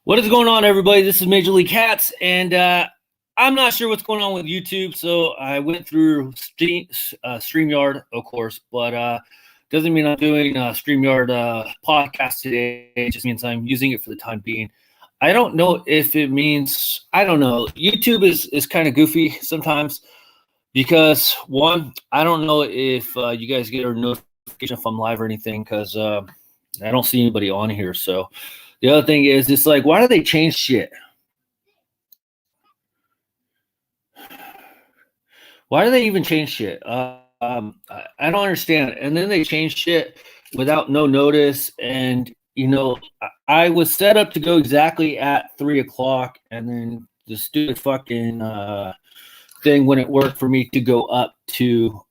What is going on, everybody? This is Major League Hatz, and I'm not sure what's going on with YouTube, so I went through StreamYard, of course, but doesn't mean I'm doing a StreamYard podcast today. It just means I'm using it for the time being. I don't know if it means, I don't know. YouTube is kind of goofy sometimes because, one, I don't know if you guys get a notification if I'm live or anything because I don't see anybody on here, so. The other thing is, it's like, why do they change shit? Why do they even change shit? I don't understand. And then they change shit without no notice. And, I was set up to go exactly at 3:00, and then the stupid fucking thing wouldn't work for me to go up to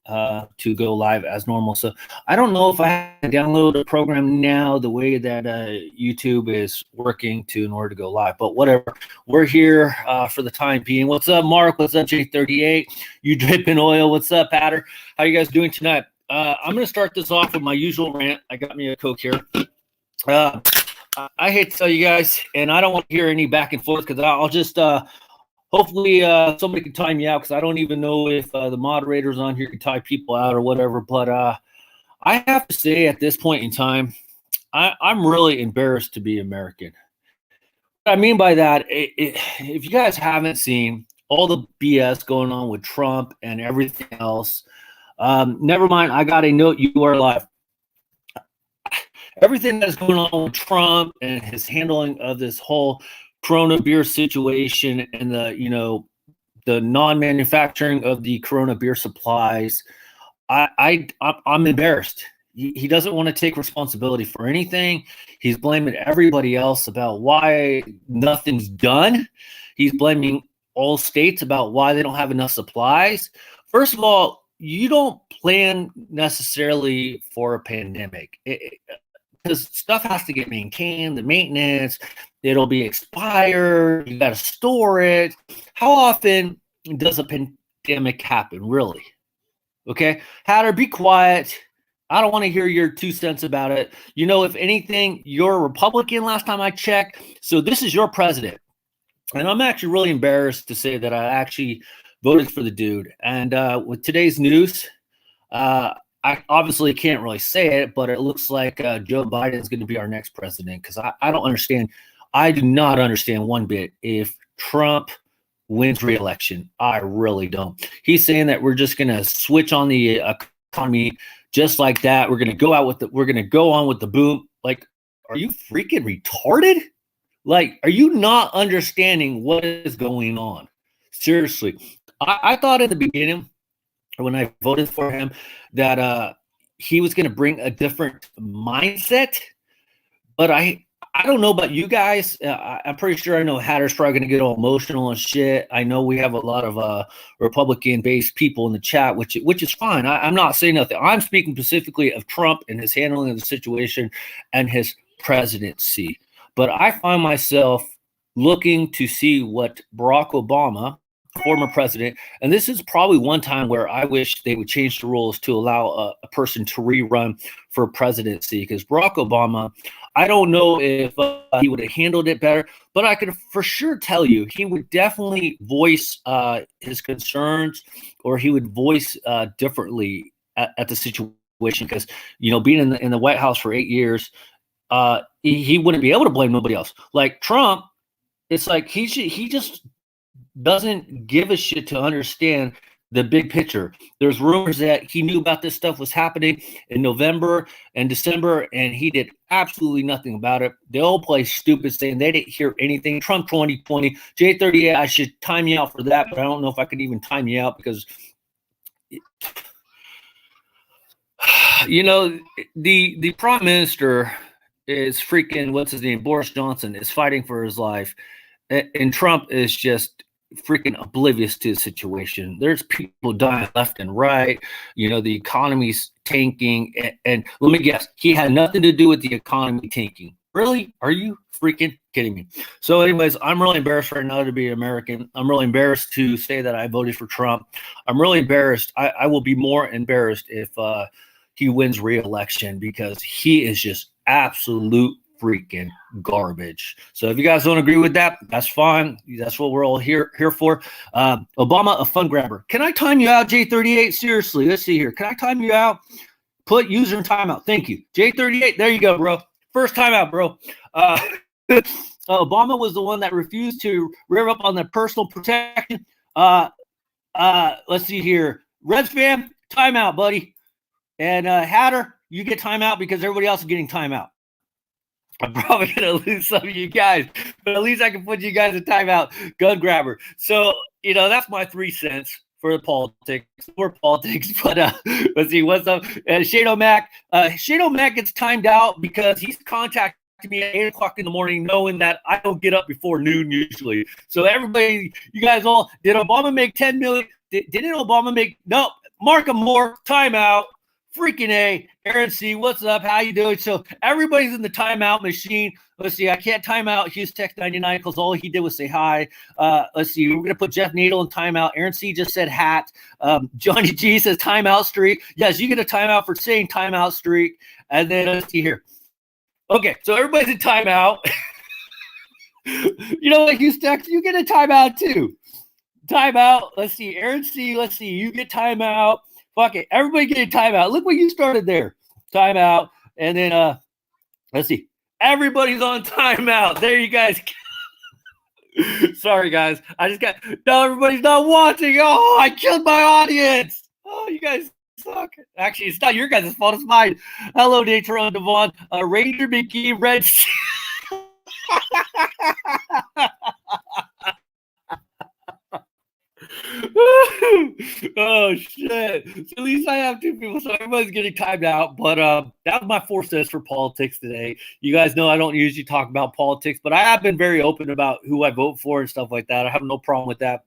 go live as normal. So I don't know if I have to download a program now the way that YouTube is working in order to go live, but whatever. We're here for the time being. What's up, Mark? What's up, J38? You dripping oil? What's up, Patter? How you guys doing tonight? I'm going to start this off with my usual rant. I got me a Coke here. I hate to tell you guys, and I don't want to hear any back and forth because I'll just hopefully somebody can time me out because I don't even know if the moderators on here can tie people out or whatever. But I have to say at this point in time, I'm really embarrassed to be American. What I mean by that, if you guys haven't seen all the BS going on with Trump and everything else, never mind, I got a note, you are live. Everything that's going on with Trump and his handling of this whole Corona beer situation and the non-manufacturing of the Corona beer supplies, I'm embarrassed. He doesn't want to take responsibility for anything. He's blaming everybody else about why nothing's done. He's blaming all states about why they don't have enough supplies. First of all, you don't plan necessarily for a pandemic. Because stuff has to get maintained, the maintenance, it'll be expired, you got to store it. How often does a pandemic happen, really? Okay, Hatter, be quiet. I don't want to hear your 2 cents about it. If anything, you're a Republican last time I checked, so this is your president. And I'm actually really embarrassed to say that I actually voted for the dude. And with today's news, I obviously can't really say it, but it looks like Joe Biden is going to be our next president because I don't understand. I do not understand one bit if Trump wins re-election. I really don't. He's saying that we're just going to switch on the economy just like that. We're going to go on with the boom. Like, are you freaking retarded? Like, are you not understanding what is going on? Seriously. I thought in the beginning, when I voted for him, that he was going to bring a different mindset. But I don't know about you guys. I'm pretty sure I know Hatter's probably going to get all emotional and shit. I know we have a lot of Republican-based people in the chat, which is fine. I'm not saying nothing. I'm speaking specifically of Trump and his handling of the situation and his presidency. But I find myself looking to see what Barack Obama, former president, and this is probably one time where I wish they would change the rules to allow a person to rerun for presidency, because Barack Obama, I don't know if he would have handled it better, but I could for sure tell you he would definitely voice his concerns, or he would voice differently at the situation, because being in the White House for 8 years, he wouldn't be able to blame nobody else. Like Trump, it's like he just doesn't give a shit to understand the big picture. There's rumors that he knew about this stuff was happening in November and December, and he did absolutely nothing about it. They all play stupid, saying they didn't hear anything. Trump 2020, J38, I should time you out for that, but I don't know if I could even time you out because, the prime minister is freaking, what's his name, Boris Johnson, is fighting for his life, and Trump is just freaking oblivious to the situation. There's people dying left and right. The economy's tanking. And let me guess, he had nothing to do with the economy tanking. Really? Are you freaking kidding me? So anyways, I'm really embarrassed right now to be American. I'm really embarrassed to say that I voted for Trump. I'm really embarrassed. I will be more embarrassed if he wins re-election, because he is just absolute freaking garbage. So if you guys don't agree with that, that's fine. That's what we're all here for. Obama, a fun grabber. Can I time you out, J38? Seriously, let's see here. Can I time you out? Put user in timeout. Thank you. J38, there you go, bro. First timeout, bro. Obama was the one that refused to rear up on the personal protection. Let's see here. Reds fan, timeout, buddy. And Hatter, you get timeout because everybody else is getting timeout. I'm probably going to lose some of you guys, but at least I can put you guys in timeout. Gun grabber. So, that's my 3 cents for the politics. For politics. But let's see, what's up? Shane O'Mac. Shane O'Mac gets timed out because he's contacted me at 8 o'clock in the morning knowing that I don't get up before noon usually. So everybody, you guys all, did Obama make 10 million? Didn't Obama make, no, Markham Moore, timeout. Freaking A. Aaron C., what's up? How you doing? So everybody's in the timeout machine. Let's see. I can't time out Hughes Tech 99 because all he did was say hi. Let's see. We're going to put Jeff Nadel in timeout. Aaron C. just said hat. Johnny G says timeout streak. Yes, you get a timeout for saying timeout streak. And then let's see here. Okay, so everybody's in timeout. You know what, Hughes Tech? You get a timeout too. Timeout. Let's see. Aaron C., let's see. You get timeout. Fuck it. Everybody get a timeout. Look what you started there. Timeout. And then, let's see. Everybody's on timeout. There you guys. Sorry, guys. No, everybody's not watching. Oh, I killed my audience. Oh, you guys suck. Actually, it's not your guys' fault. It's mine. Hello, Daytron Devon. Ranger McGee, Red. Oh shit. So at least I have 2 people, so everybody's getting timed out. But that was my 4 cents for politics today. You guys know I don't usually talk about politics, but I have been very open about who I vote for and stuff like that. I have no problem with that.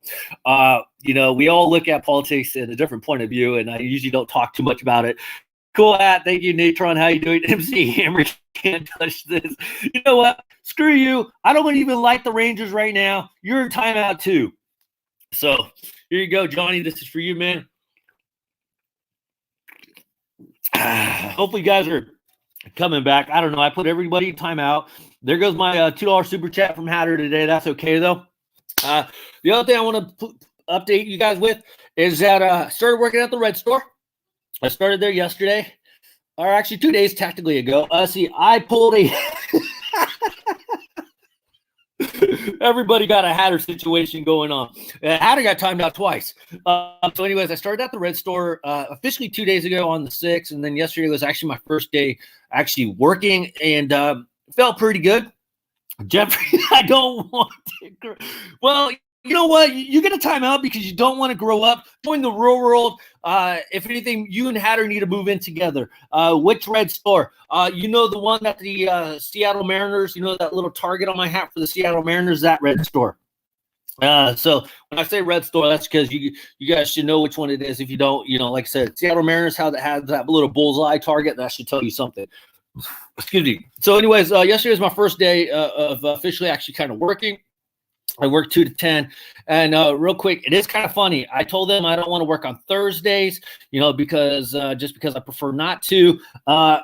We all look at politics in a different point of view, and I usually don't talk too much about it. Cool hat. Thank you, Natron. How you doing? MC Hammer can't touch this. You know what? Screw you. I don't even like the Rangers right now. You're in timeout too. So here you go, Johnny. This is for you, man. Hopefully you guys are coming back. I don't know. I put everybody in timeout. There goes my $2 super chat from Hatter today. That's okay, though. The other thing I want to update you guys with is that I started working at the Red Store. I started there yesterday, or actually 2 days technically ago. See, I pulled a everybody got a Hatter situation going on. Hatter got timed out twice. So anyways, I started at the Red Store officially 2 days ago on the 6th, and then yesterday was actually my first day actually working, and felt pretty good. Jeffrey, I don't want to. Well, you know what? You get a timeout because you don't want to grow up. Join the real world. If anything, you and Hatter need to move in together. Which Red Store? The one that the Seattle Mariners, that little target on my hat for the Seattle Mariners, that Red Store. So when I say Red Store, that's because you guys should know which one it is. If you don't, like I said, Seattle Mariners, how that has that little bullseye target, that should tell you something. Excuse me. So anyways, yesterday was my first day of officially actually kind of working. I work 2 to 10, and real quick, it is kind of funny. I told them I don't want to work on Thursdays, because I prefer not to. Rad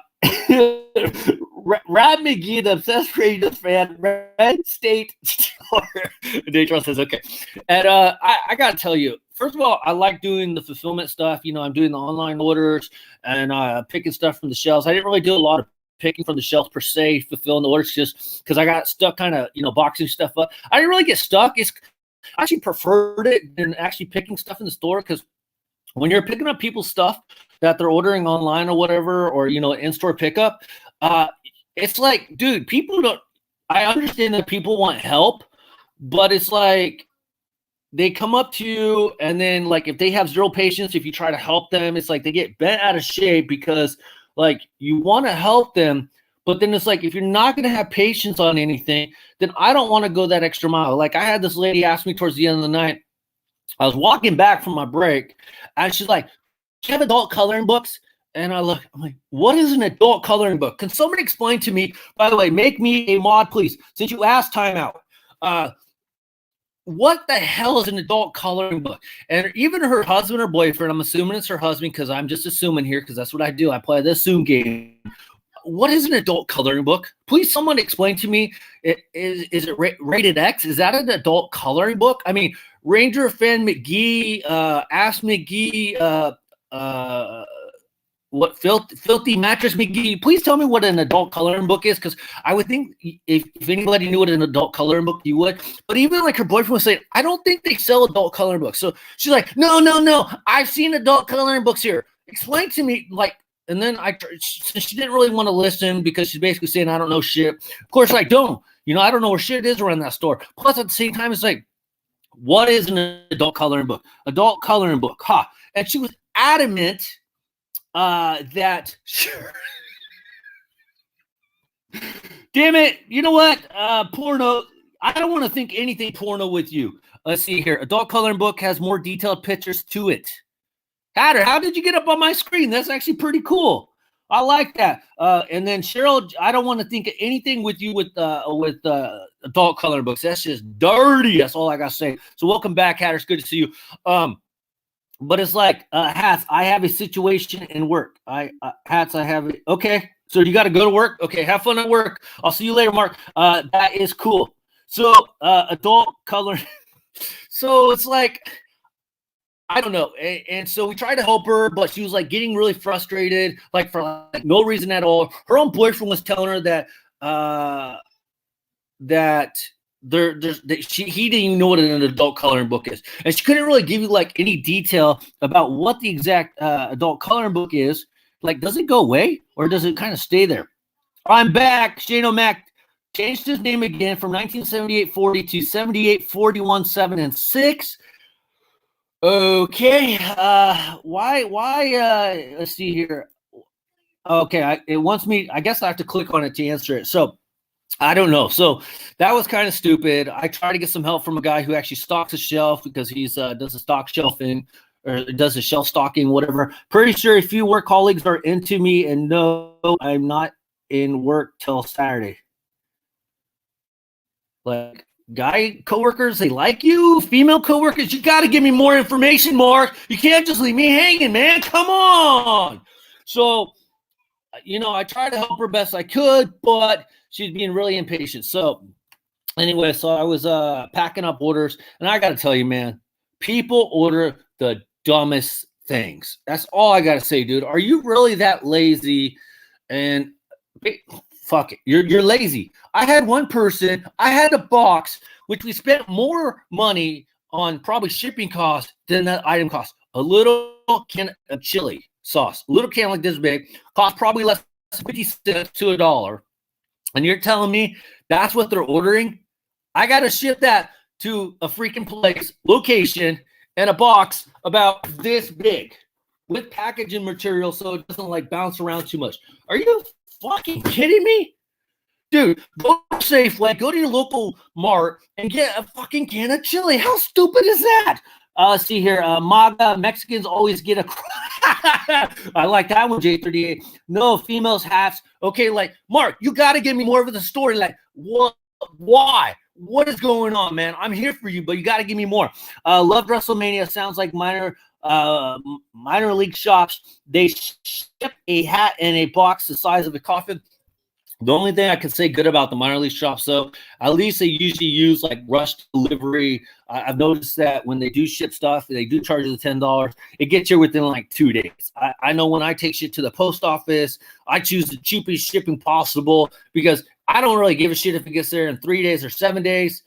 McGee, the obsessed Rangers fan, Red State Store. Daytron says okay, and I gotta tell you. First of all, I like doing the fulfillment stuff. I'm doing the online orders and picking stuff from the shelves. I didn't really do a lot of picking from the shelves per se, fulfilling the orders, just because I got stuck kind of, boxing stuff up. I didn't really get stuck. I actually preferred it than actually picking stuff in the store, because when you're picking up people's stuff that they're ordering online or whatever, or, in-store pickup, it's like, dude, I understand that people want help, but it's like, they come up to you, and then, like, if they have zero patience, if you try to help them, it's like they get bent out of shape because, like, you want to help them, but then it's like, if you're not going to have patience on anything, then I don't want to go that extra mile. Like, I had this lady ask me towards the end of the night, I was walking back from my break, and she's like, do you have adult coloring books? And I'm like, what is an adult coloring book? Can somebody explain to me? By the way, make me a mod, please, since you asked timeout. What the hell is an adult coloring book? And even her husband or boyfriend, I'm assuming it's her husband because I'm just assuming here because that's what I do. I play the assume game. What is an adult coloring book? Please, someone explain to me. Is it rated X? Is that an adult coloring book? I mean, Ranger Fan McGee, Ask McGee, what filthy mattress McGee? Please tell me what an adult coloring book is, because I would think if anybody knew what an adult coloring book, you would. But even like her boyfriend was saying, I don't think they sell adult coloring books. So she's like, no, I've seen adult coloring books here. Explain to me, like. And then she didn't really want to listen because she's basically saying, I don't know shit. Of course, I don't. I don't know where shit is around that store. Plus, at the same time, it's like, what is an adult coloring book? Adult coloring book, huh? And she was adamant that, damn it, you know what? Porno, I don't want to think anything porno with you. Let's see here. Adult coloring book has more detailed pictures to it. Hatter, how did you get up on my screen? That's actually pretty cool. I like that. And then Cheryl, I don't want to think of anything with you with adult coloring books. That's just dirty. That's all I got to say. So welcome back, Hatter. It's good to see you. But it's like, Hatz, I have a situation in work. Hatz, I have it. Okay. So you got to go to work. Okay. Have fun at work. I'll see you later, Mark. That is cool. So adult coloring. So it's like, I don't know. And so we tried to help her, but she was like getting really frustrated, like for like no reason at all. Her own boyfriend was telling her that he didn't even know what an adult coloring book is. And she couldn't really give you like any detail about what the exact adult coloring book is. Like, does it go away or does it kind of stay there? I'm back. Shane O'Mac changed his name again from 1978-40 to 78-41-7 and 6. Okay, why, let's see here. Okay, it wants me, I guess I have to click on it to answer it. So, I don't know. So, that was kind of stupid. I tried to get some help from a guy who actually stocks a shelf because he's does a stock shelving or does a shelf stocking, whatever. Pretty sure a few work colleagues are into me and no, I'm not in work till Saturday. Like, guy coworkers, they like you. Female coworkers, you got to give me more information, Mark. You can't just leave me hanging, man. Come on. So, I tried to help her best I could, but she's being really impatient. So, anyway, so I was packing up orders, and I got to tell you, man, people order the dumbest things. That's all I got to say, dude. Are you really that lazy? And fuck it, you're lazy. I had one person, I had a box, which we spent more money on probably shipping costs than that item cost. A little can of chili sauce, a little can like this big, cost probably less than 50 cents to $1. And you're telling me that's what they're ordering? I got to ship that to a freaking place, location, and a box about this big with packaging material so it doesn't like bounce around too much. Are you fucking kidding me? Dude, go to Safeway, go to your local mart, and get a fucking can of chili. How stupid is that? Let's see here. MAGA, Mexicans always get a... I like that one, J38. No, females hats. Okay, like, Mark, you got to give me more of the story. Like, what? Why? What is going on, man? I'm here for you, but you got to give me more. Loved WrestleMania. Sounds like minor league shops. They ship a hat in a box the size of a coffin. The only thing I can say good about the minor league shops, though, at least they usually use like rush delivery. I've noticed that when they do ship stuff, they do charge you the $10. It gets here within like 2 days. I know when I take shit to the post office, I choose the cheapest shipping possible because I don't really give a shit if it gets there in 3 days or 7 days.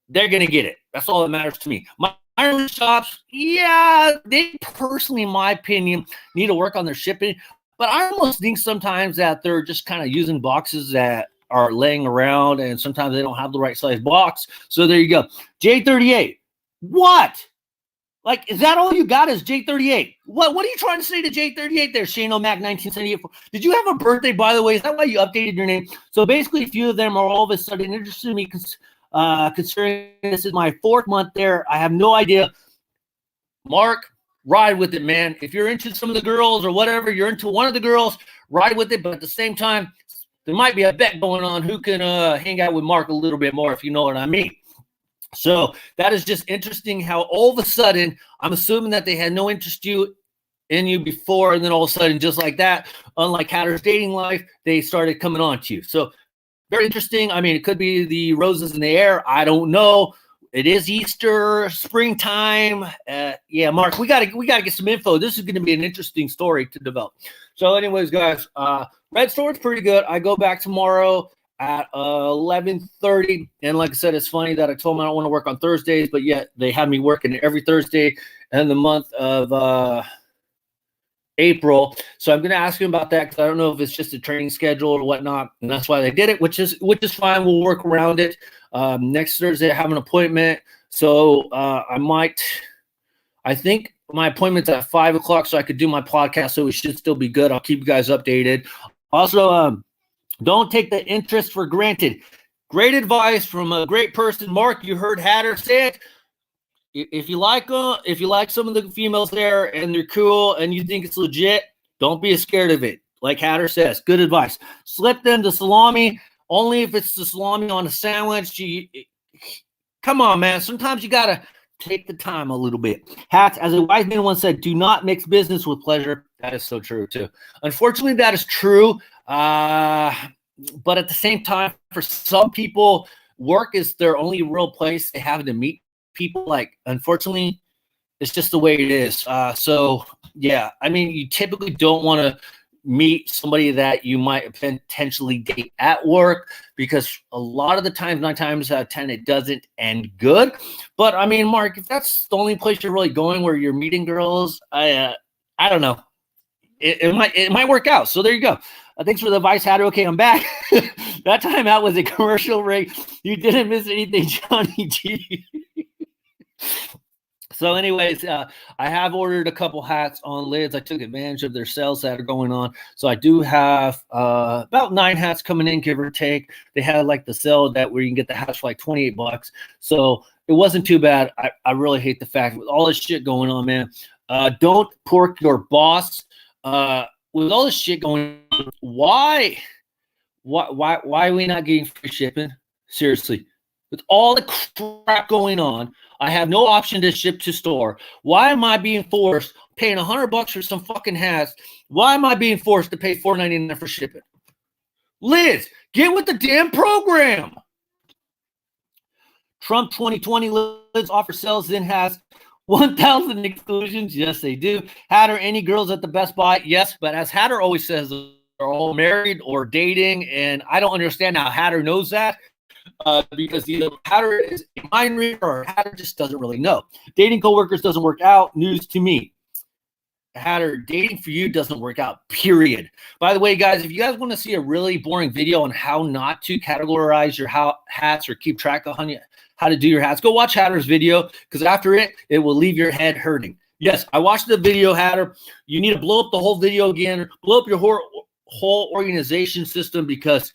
They're going to get it. That's all that matters to me. Minor league shops, yeah, they personally, in my opinion, need to work on their shipping. But I almost think sometimes that they're just kind of using boxes that are laying around, and sometimes they don't have the right size box. So there you go. J38. What? Like, is that all you got is J38? What are you trying to say to J38 there, Shane O'Mac 1978? Did you have a birthday, by the way? Is that why you updated your name? So basically, a few of them are all of a sudden interested in me considering this is my 4th month there. I have no idea. Mark, ride with it, man. If you're into some of the girls or whatever, you're into one of the girls, ride with it. But at the same time, there might be a bet going on who can hang out with Mark a little bit more, if you know what I mean. So that is just interesting how all of a sudden, I'm assuming that they had no interest in you in you before, and then all of a sudden, just like that, unlike Hatter's dating life, they started coming on to you. So very interesting. I mean, it could be the roses in the air. I don't know. It is Easter, springtime. Yeah, Mark, we gotta get some info. This is going to be an interesting story to develop. So, anyways, guys, Red Store's pretty good. I go back tomorrow at 11:30, and like I said, it's funny that I told them I don't want to work on Thursdays, but yet they have me working every Thursday in the month of April. So I'm going to ask him about that because I don't know if it's just a training schedule or whatnot, and that's why they did it, which is fine. We'll work around it. Next Thursday I have an appointment, so I think my appointment's at 5:00, so I could do my podcast, so it should still be good. I'll keep you guys updated. Also, don't take the interest for granted. Great advice from a great person. Mark, you heard Hatter say it. If you like some of the females there and they're cool and you think it's legit, don't be scared of it. Like Hatter says, good advice. Slip them the salami only if it's the salami on a sandwich. Come on, man. Sometimes you gotta take the time a little bit. Hatz, as a wise man once said, do not mix business with pleasure. That is so true too. Unfortunately, that is true. But at the same time, for some people, work is their only real place they have to meet people. Like, unfortunately, it's just the way it is. So yeah, I mean, you typically don't want to meet somebody that you might potentially date at work, because a lot of the times, 9 times out of 10, it doesn't end good. But I mean, Mark, if that's the only place you're really going where you're meeting girls, I don't know. It might work out. So there you go. Thanks for the advice, Hatter. Okay, I'm back. That time out was a commercial break. You didn't miss anything, Johnny G. So anyways, I have ordered a couple hats on lids. I took advantage of their sales that are going on. So I do have about 9 hats coming in, give or take. They had like the sale that where you can get the hats for like $28. So it wasn't too bad. I really hate the fact with all this shit going on, man. Don't pork your boss. With all this shit going on, why are we not getting free shipping? Seriously, with all the crap going on, I have no option to ship to store. Why am I being forced paying $100 for some fucking hats? Why am I being forced to pay $4.99 for shipping? Liz, get with the damn program. Trump 2020 lids offer sales, then has 1,000 exclusions. Yes, they do. Hatter, any girls at the Best Buy? Yes, but as Hatter always says, they're all married or dating, and I don't understand how Hatter knows that. Because either Hatter is a mind reader or Hatter just doesn't really know. Dating coworkers doesn't work out. News to me. Hatter, dating for you doesn't work out, period. By the way, guys, if you guys want to see a really boring video on how not to categorize your hats or keep track of how to do your hats, go watch Hatter's video, because after it will leave your head hurting. Yes, I watched the video, Hatter. You need to blow up the whole video again, blow up your whole organization system, because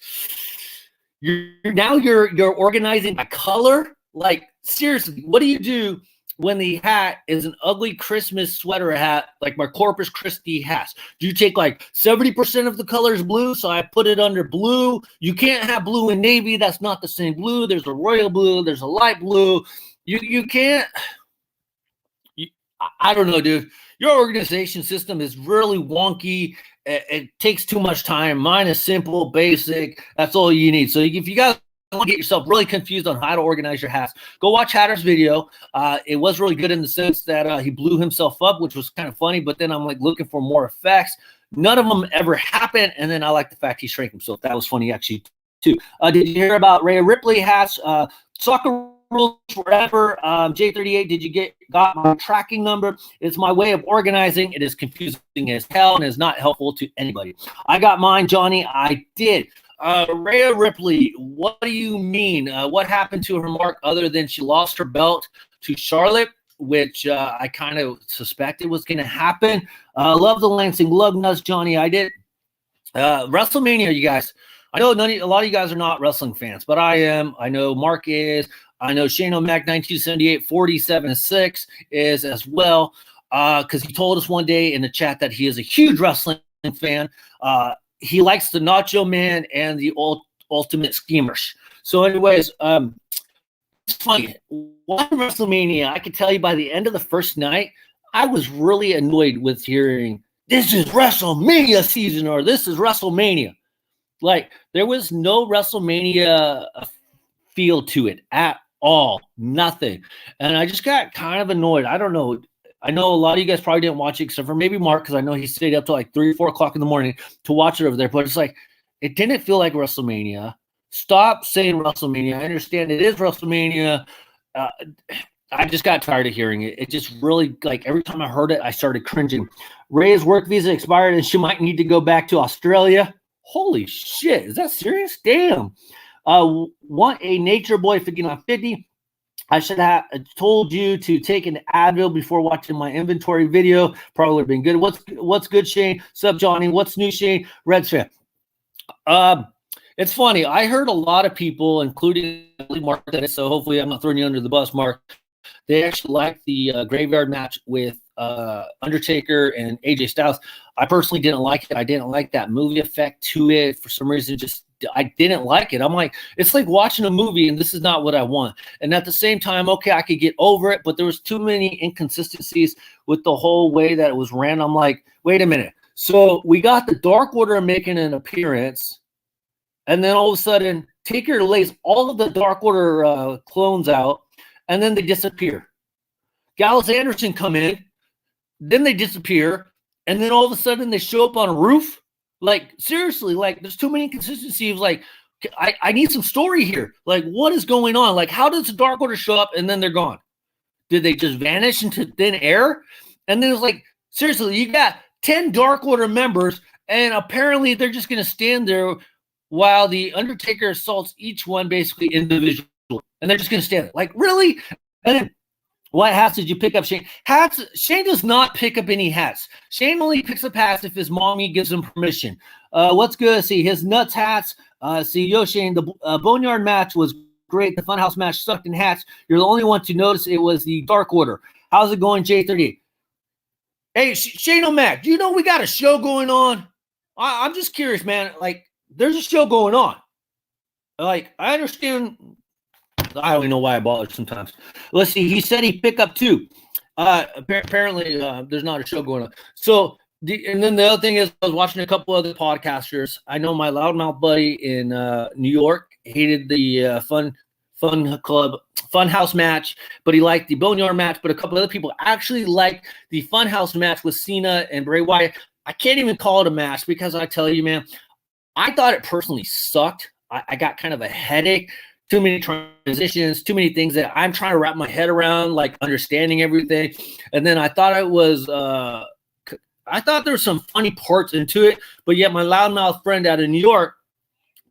you're organizing by color. Like, seriously, what do you do when the hat is an ugly Christmas sweater hat like my Corpus Christi hats? Do you take like 70% of the colors blue, so I put it under blue? You can't have blue and navy. That's not the same blue. There's a royal blue. There's a light blue. You can't. I don't know, dude. Your organization system is really wonky. It takes too much time. Mine is simple, basic. That's all you need. So if you guys want to get yourself really confused on how to organize your hats, go watch Hatter's video. It was really good in the sense that he blew himself up, which was kind of funny. But then I'm like looking for more effects. None of them ever happened. And then I like the fact he shrank himself. That was funny, actually, too. Did you hear about Rhea Ripley hats? Soccer rules forever. J38, did you got my tracking number? It's my way of organizing. It is confusing as hell and is not helpful to anybody. I got mine, Johnny. I did. Rhea Ripley, what do you mean? What happened to her, Mark, other than she lost her belt to Charlotte, which I kind of suspected was going to happen? Love the Lansing Lug Nuts, Johnny. I did. WrestleMania, you guys. I know a lot of you guys are not wrestling fans, but I am. I know Mark is. I know Shane O'Mac 1978 47.6 is as well, because he told us one day in the chat that he is a huge wrestling fan. He likes the Nacho Man and the Ultimate Schemers. So anyways, it's funny. One WrestleMania, I can tell you by the end of the first night, I was really annoyed with hearing this is WrestleMania season or this is WrestleMania. Like there was no WrestleMania feel to it at all. Nothing. And I just got kind of annoyed. I don't know. I know a lot of you guys probably didn't watch it except for maybe Mark, because I know he stayed up till like 3 or 4 o'clock in the morning to watch it over there. But it's like, it didn't feel like WrestleMania. Stop saying WrestleMania. I understand it is WrestleMania. I just got tired of hearing it. It just really, like, every time I heard it, I started cringing. Ray's work visa expired and she might need to go back to Australia. Holy shit. Is that serious? Damn. Want a Nature Boy 5950. I should have told you to take an Advil before watching my inventory video. Probably would have been good. What's good, Shane? Sup, Johnny? What's new, Shane? Reds fan. It's funny. I heard a lot of people, including Mark, so hopefully I'm not throwing you under the bus, Mark. They actually liked the graveyard match with Undertaker and AJ Styles. I personally didn't like it. I didn't like that movie effect to it. For some reason, I didn't like it. I'm like, it's like watching a movie and this is not what I want. And at the same time, okay, I could get over it, but there was too many inconsistencies with the whole way that it was ran. I'm like, wait a minute. So we got the Dark Order making an appearance, and then all of a sudden, Taker lays all of the Dark Order clones out, and then they disappear. Gallows Anderson come in, then they disappear, and then all of a sudden they show up on a roof. Like, seriously, like, there's too many inconsistencies. Like, I need some story here. Like, what is going on? Like, how does the Dark Order show up and then they're gone? Did they just vanish into thin air? And then it's like, seriously, you got 10 Dark Order members, and apparently they're just going to stand there while the Undertaker assaults each one basically individually. And they're just going to stand there. Like, really? And then, what hats did you pick up, Shane? Hats. Shane does not pick up any hats. Shane only picks up hats if his mommy gives him permission. What's good? See, his nuts hats. See, yo, Shane, the Boneyard match was great. The Funhouse match sucked in hats. You're the only one to notice it was the Dark Order. How's it going, J38? Hey, Shane O'Mac, do you know we got a show going on? I'm just curious, man. Like, there's a show going on. Like, I understand. I don't even know why I bother sometimes. Let's see. He said he picked up 2. Apparently, there's not a show going on. So, and then the other thing is, I was watching a couple other podcasters. I know my loudmouth buddy in New York hated the Funhouse match, but he liked the Boneyard match. But a couple other people actually liked the Funhouse match with Cena and Bray Wyatt. I can't even call it a match because I tell you, man, I thought it personally sucked. I got kind of a headache. Too many transitions, too many things that I'm trying to wrap my head around, like understanding everything. And then I thought it was, I thought there were some funny parts into it, but yet my loudmouth friend out of New York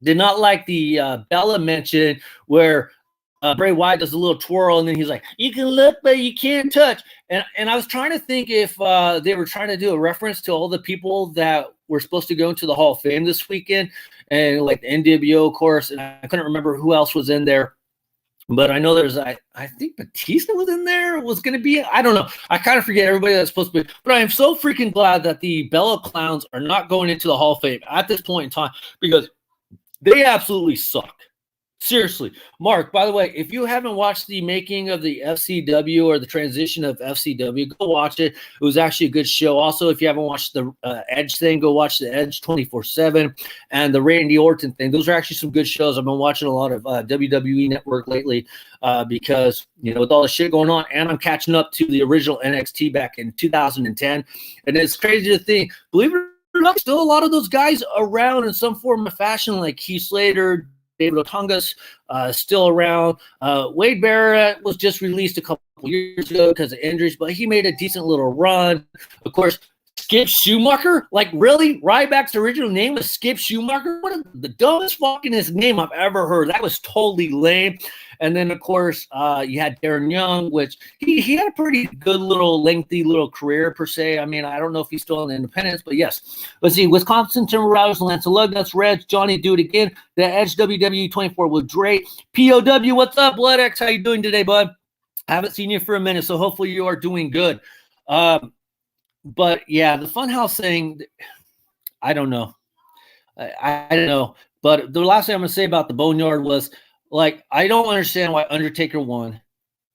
did not like the Bella mention where Bray Wyatt does a little twirl, and then he's like, "You can look, but you can't touch." And I was trying to think if they were trying to do a reference to all the people that were supposed to go into the Hall of Fame this weekend, and like the NWO, of course. And I couldn't remember who else was in there, but I know there's I think Batista was in there. Was going to be, I don't know. I kind of forget everybody that's supposed to be. But I am so freaking glad that the Bella Clowns are not going into the Hall of Fame at this point in time, because they absolutely suck. Seriously. Mark, by the way, if you haven't watched the making of the FCW or the transition of FCW, go watch it. It was actually a good show. Also, if you haven't watched the Edge thing, go watch the Edge 24/7 and the Randy Orton thing. Those are actually some good shows. I've been watching a lot of WWE Network lately because, you know, with all the shit going on, and I'm catching up to the original NXT back in 2010. And it's crazy to think, believe it or not, still a lot of those guys around in some form of fashion, like Heath Slater, David Otunga's still around. Wade Barrett was just released a couple years ago because of injuries, but he made a decent little run. Of course, Skip Schumacher, like, really? Ryback's original name was Skip Schumacher? What the dumbest fuckingest name I've ever heard. That was totally lame. And then, of course, you had Darren Young, which he had a pretty good little lengthy little career, per se. I mean, I don't know if he's still in Independence, but yes. Let's see. Wisconsin Timberwolves, Lance Lugnuts, Reds, Johnny Do It Again. The Edge WWE 24 was great. POW, what's up, Blood X? How you doing today, bud? I haven't seen you for a minute, so hopefully you are doing good. But, yeah, the Funhouse thing, I don't know. I don't know. But the last thing I'm going to say about the Boneyard was, like, I don't understand why Undertaker won.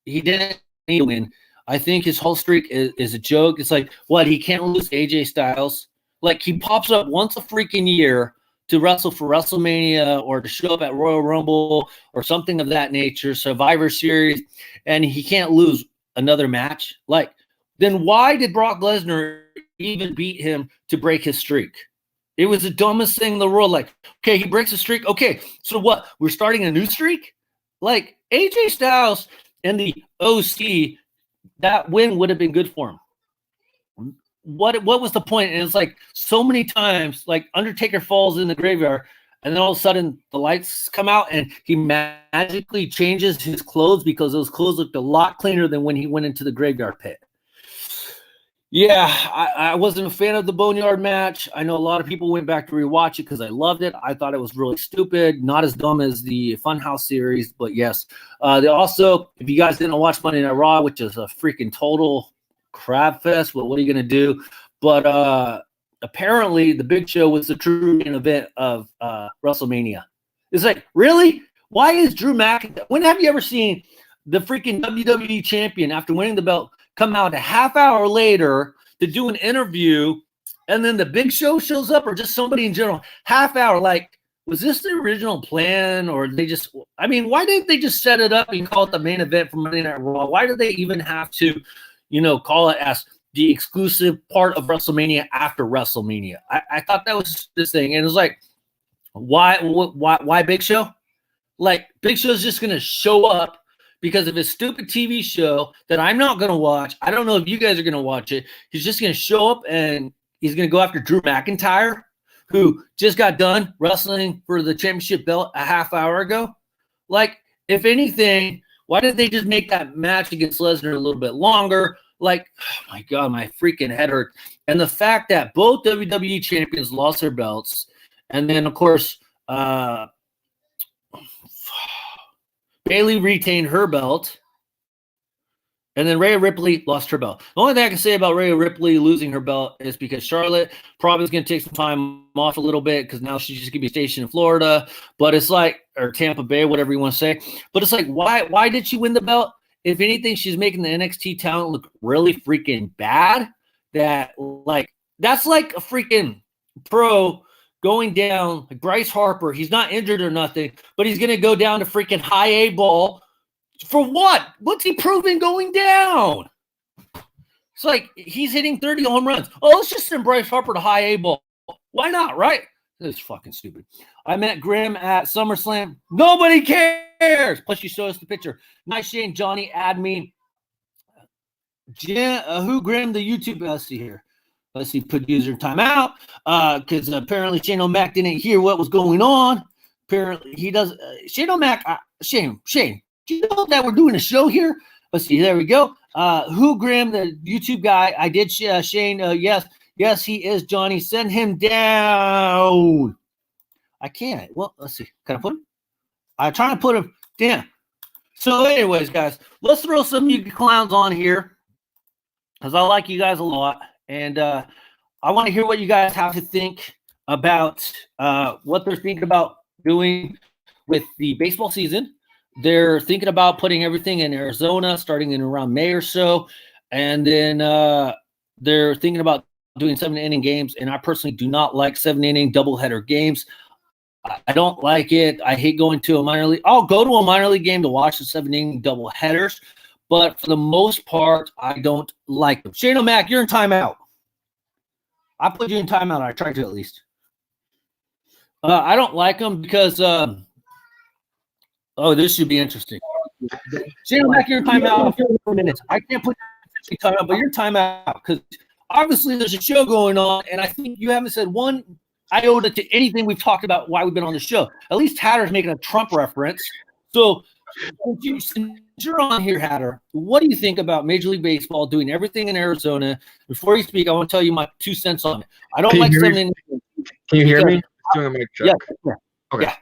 He didn't need to win. I think his whole streak is a joke. It's like, what, he can't lose AJ Styles? Like, he pops up once a freaking year to wrestle for WrestleMania or to show up at Royal Rumble or something of that nature, Survivor Series, and he can't lose another match. Like, then why did Brock Lesnar even beat him to break his streak? It was the dumbest thing in the world. Like, okay, he breaks a streak. Okay, so what? We're starting a new streak? Like, AJ Styles and the OC, that win would have been good for him. What was the point? And it's like so many times, like Undertaker falls in the graveyard, and then all of a sudden the lights come out and he magically changes his clothes because those clothes looked a lot cleaner than when he went into the graveyard pit. Yeah, I wasn't a fan of the Boneyard match. I know a lot of people went back to rewatch it because I loved it. I thought it was really stupid, not as dumb as the Funhouse series, but yes. They also, if you guys didn't watch Monday Night Raw, which is a freaking total crab fest, well, what are you going to do? But apparently the Big Show was the true main event of WrestleMania. It's like, really? Why is Drew McIntyre? When have you ever seen the freaking WWE champion after winning the belt come out a half hour later to do an interview, and then the Big Show shows up, or just somebody in general? Half hour, like, was this the original plan, or they just, I mean, why didn't they just set it up and call it the main event for Monday Night Raw? Why did they even have to, call it as the exclusive part of WrestleMania after WrestleMania? I thought that was this thing, and it was like, why Big Show? Like, Big Show's just going to show up because of his stupid TV show that I'm not going to watch. I don't know if you guys are going to watch it. He's just going to show up and he's going to go after Drew McIntyre, who just got done wrestling for the championship belt a half hour ago. Like, if anything, why didn't they just make that match against Lesnar a little bit longer? Like, oh my God, my freaking head hurt. And the fact that both WWE champions lost their belts, and then, of course, Bayley retained her belt, and then Rhea Ripley lost her belt. The only thing I can say about Rhea Ripley losing her belt is because Charlotte probably is going to take some time off a little bit because now she's just going to be stationed in Florida. But it's like, or Tampa Bay, whatever you want to say. But it's like, why did she win the belt? If anything, she's making the NXT talent look really freaking bad. That's like a freaking pro going down, like Bryce Harper. He's not injured or nothing, but he's going to go down to freaking high A ball for what? What's he proving going down? It's like he's hitting 30 home runs. Oh, let's just send Bryce Harper to high A ball. Why not, right? This is fucking stupid. I met Grim at SummerSlam. Nobody cares. Plus, you showed us the picture. Nice Shane, Johnny, add me. Who Grim, the YouTube? Let's see here. Let's see, put user timeout because apparently Shane O'Mac didn't hear what was going on. Apparently he does. Shane O'Mac, Shane, do you know that we're doing a show here? Let's see, there we go. Who Graham, the YouTube guy, I did, Shane, yes, he is, Johnny. Send him down. I can't. Well, let's see. Can I put him? I'm trying to put him down. So anyways, guys, let's throw some you clowns on here because I like you guys a lot. And I want to hear what you guys have to think about what they're thinking about doing with the baseball season. They're thinking about putting everything in Arizona starting in around May or so. And then they're thinking about doing 7-inning games. And I personally do not like 7-inning doubleheader games. I don't like it. I hate going to a minor league. I'll go to a minor league game to watch the 7-inning doubleheaders. But for the most part, I don't like them. Shane O'Mac, you're in timeout. I put you in timeout. I tried to at least. I don't like them because, this should be interesting. Shane O'Mac, you're in timeout for minutes. I can't put you in timeout, but you're in timeout because obviously there's a show going on, and I think you haven't said one iota to anything we've talked about why we've been on the show. At least Hatter's making a Trump reference. So, since you're on here, Hatter, what do you think about Major League Baseball doing everything in Arizona? Before you speak, I want to tell you my 2 cents on it. I don't like 7-inning. Can you hear me? Doing a mic check. Yeah. Okay. Yeah.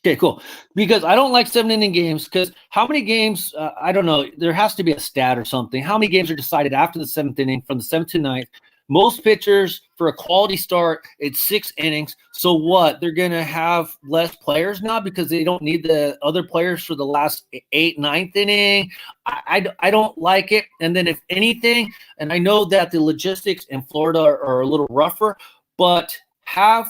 Okay, cool. Because I don't like 7-inning games because how many games, I don't know, there has to be a stat or something. How many games are decided after the 7th inning from the 7th to 9th Most pitchers for a quality start, it's 6 innings. So what? They're going to have less players now because they don't need the other players for the last 8th, 9th inning. I don't like it. And then if anything, and I know that the logistics in Florida are a little rougher, but have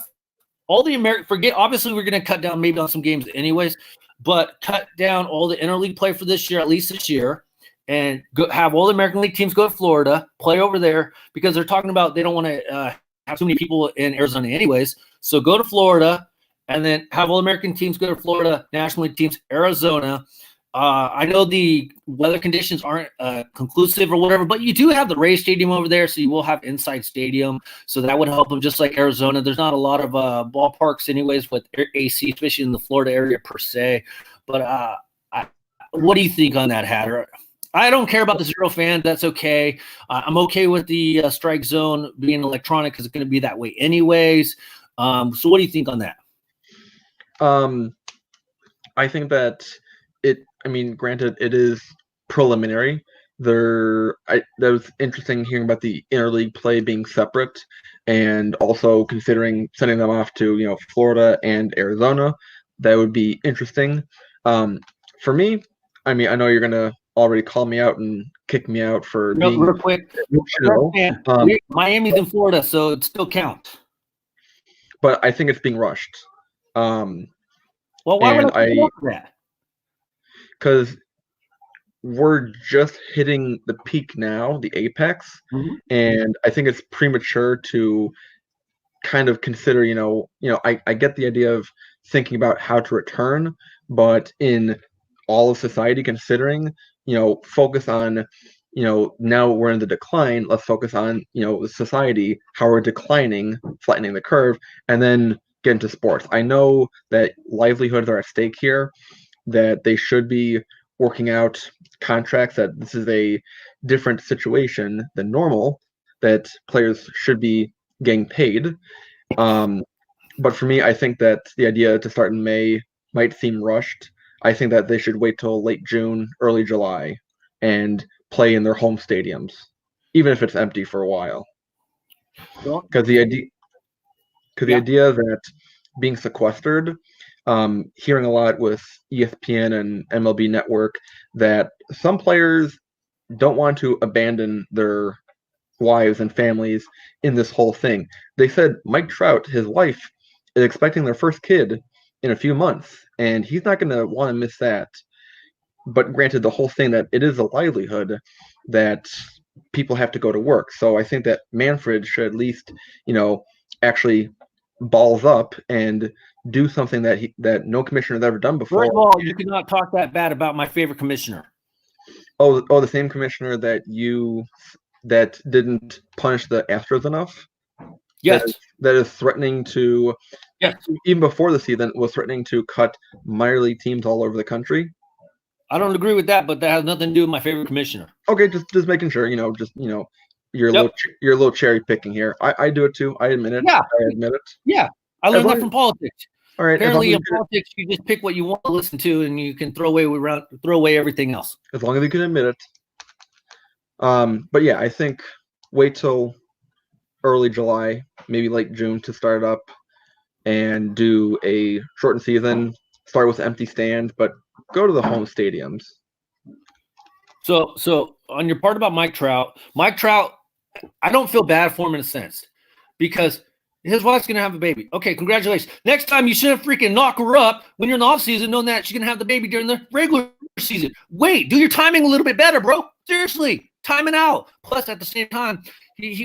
all the American – forget – obviously we're going to cut down maybe on some games anyways, but cut down all the interleague play for this year, at least this year. And have all the American League teams go to Florida, play over there, because they're talking about they don't want to have too many people in Arizona anyways. So go to Florida, and then have all American teams go to Florida, National League teams, Arizona. I know the weather conditions aren't conclusive or whatever, but you do have the Rays Stadium over there, so you will have inside stadium. So that would help them, just like Arizona. There's not a lot of ballparks anyways with AC, especially in the Florida area per se. But what do you think on that, Hatter? I don't care about the 0 fans. That's okay. I'm okay with the strike zone being electronic because it's going to be that way anyways. So what do you think on that? I think that granted, it is preliminary. That was interesting hearing about the interleague play being separate, and also considering sending them off to Florida and Arizona. That would be interesting. For me, I know you're gonna already call me out and kick me out for being real quick. Miami's in Florida, so it still counts. But I think it's being rushed. Well, why would I do that? Because we're just hitting the peak now, the apex, and I think it's premature to kind of consider. I get the idea of thinking about how to return, but in all of society, considering focus on, now we're in the decline. Let's focus on, society, how we're declining, flattening the curve, and then get into sports. I know that livelihoods are at stake here, that they should be working out contracts, that this is a different situation than normal, that players should be getting paid. But for me, I think that the idea to start in May might seem rushed. I think that they should wait till late June, early July, and play in their home stadiums, even if it's empty for a while. Because the idea that being sequestered, hearing a lot with ESPN and MLB Network that some players don't want to abandon their wives and families in this whole thing. They said Mike Trout, his wife, is expecting their first kid in a few months, and he's not going to want to miss that. But granted, the whole thing that it is a livelihood, that people have to go to work. So I think that Manfred should at least, actually balls up and do something that no commissioner has ever done before. First of all, you cannot talk that bad about my favorite commissioner. Oh, the same commissioner that didn't punish the Astros enough? Yes. That is threatening to, even before the season, was threatening to cut minor league teams all over the country. I don't agree with that, but that has nothing to do with my favorite commissioner. Okay, just making sure, you're a little cherry picking here. I do it too. I admit it. Yeah. I admit it. Yeah. I learned that from politics. All right. Apparently, in politics, you just pick what you want to listen to, and you can throw away everything else. As long as you can admit it. But yeah, I think wait till early July, maybe late June to start up and do a shortened season. Start with empty stands, but go to the home stadiums. So on your part about Mike Trout, I don't feel bad for him in a sense, because his wife's going to have a baby. Okay, congratulations. Next time, you shouldn't freaking knock her up when you're in the offseason, knowing that she's going to have the baby during the regular season. Wait, do your timing a little bit better, bro. Seriously, time it out. Plus, at the same time,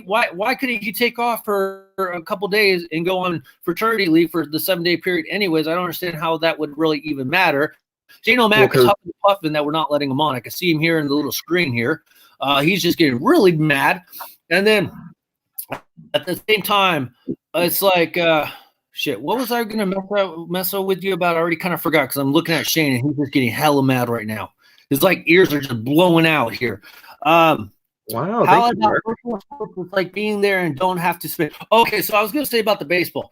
why couldn't he take off for a couple days and go on fraternity leave for the 7-day period anyways? I don't understand how that would really even matter. Jane O'Mac is huffing and puffing that we're not letting him on. I can see him here in the little screen here. He's just getting really mad. And then at the same time, it's like, shit, what was I going to mess up with you about? I already kind of forgot, because I'm looking at Shane and he's just getting hella mad right now. His ears are just blowing out here. Wow. How about virtual sports with being there and don't have to spend? Okay, so I was going to say about the baseball.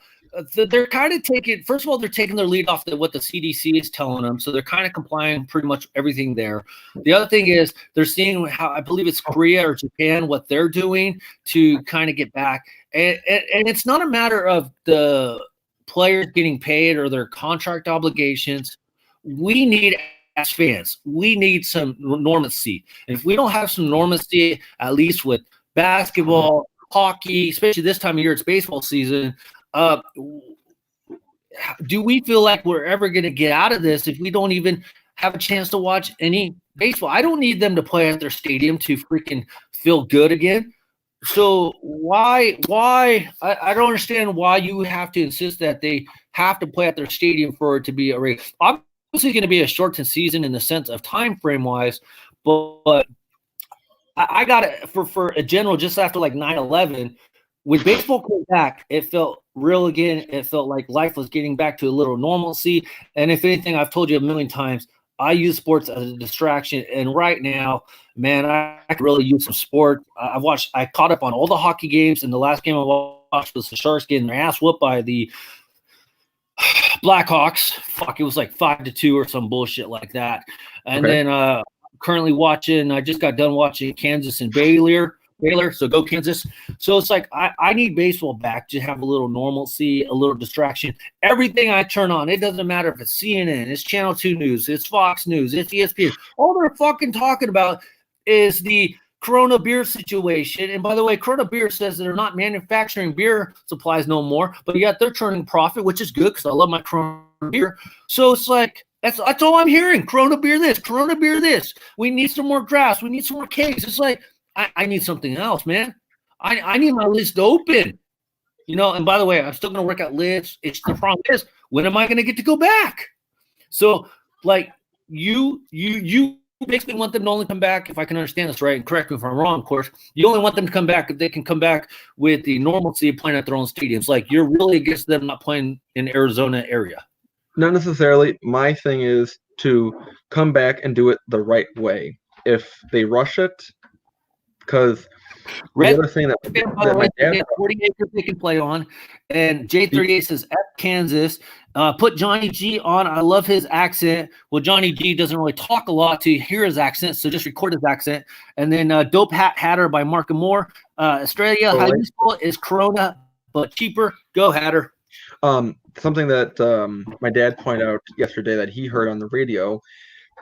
they're kind of taking. First of all, they're taking their lead off what the CDC is telling them, so they're kind of complying pretty much everything there. The other thing is they're seeing how I believe it's Korea or Japan what they're doing to kind of get back, and it's not a matter of the players getting paid or their contract obligations. We need, as fans, we need some normalcy, and if we don't have some normalcy, at least with basketball, hockey, especially this time of year, it's baseball season. Do we feel like we're ever going to get out of this if we don't even have a chance to watch any baseball? I don't need them to play at their stadium to freaking feel good again. So why I don't understand why you have to insist that they have to play at their stadium for it to be a race. Obviously going to be a shortened season in the sense of time frame wise, but I got it for a general just after like 9/11. When baseball came back, it felt real again. It felt like life was getting back to a little normalcy. And if anything, I've told you a million times, I use sports as a distraction. And right now, man, I could really use some sport. I caught up on all the hockey games, and the last game I watched was the Sharks getting their ass whooped by the Blackhawks. Fuck, it was like 5-2 or some bullshit like that. And then currently watching, I just got done watching Kansas and Baylor, so go Kansas. So it's like I need baseball back to have a little normalcy, a little distraction. Everything I turn on, it doesn't matter if it's CNN, it's Channel 2 News, it's Fox News, it's ESPN. All they're fucking talking about is the Corona beer situation. And by the way, Corona beer says they're not manufacturing beer supplies no more, but yet they're turning profit, which is good because I love my Corona beer. So it's like, that's all I'm hearing. Corona beer this, Corona beer this. We need some more grass. We need some more kegs. It's like, I need something else, man. I need my list open. You know, and by the way, I'm still going to work out lists. It's the problem is, when am I going to get to go back? So, like, you basically want them to only come back, if I can understand this right, and correct me if I'm wrong, of course. You only want them to come back if they can come back with the normalcy of playing at their own stadiums. Like, you're really against them not playing in Arizona area. Not necessarily. My thing is to come back and do it the right way. If they rush it, because the other thing that my dad 40 acres they can play on, and J38 says F Kansas. Put Johnny G on. I love his accent. Well, Johnny G doesn't really talk a lot to hear his accent, so just record his accent. And then Dope Hatter by Mark and Moore. Australia, how useful is Corona, but cheaper? Go Hatter. Something that my dad pointed out yesterday that he heard on the radio,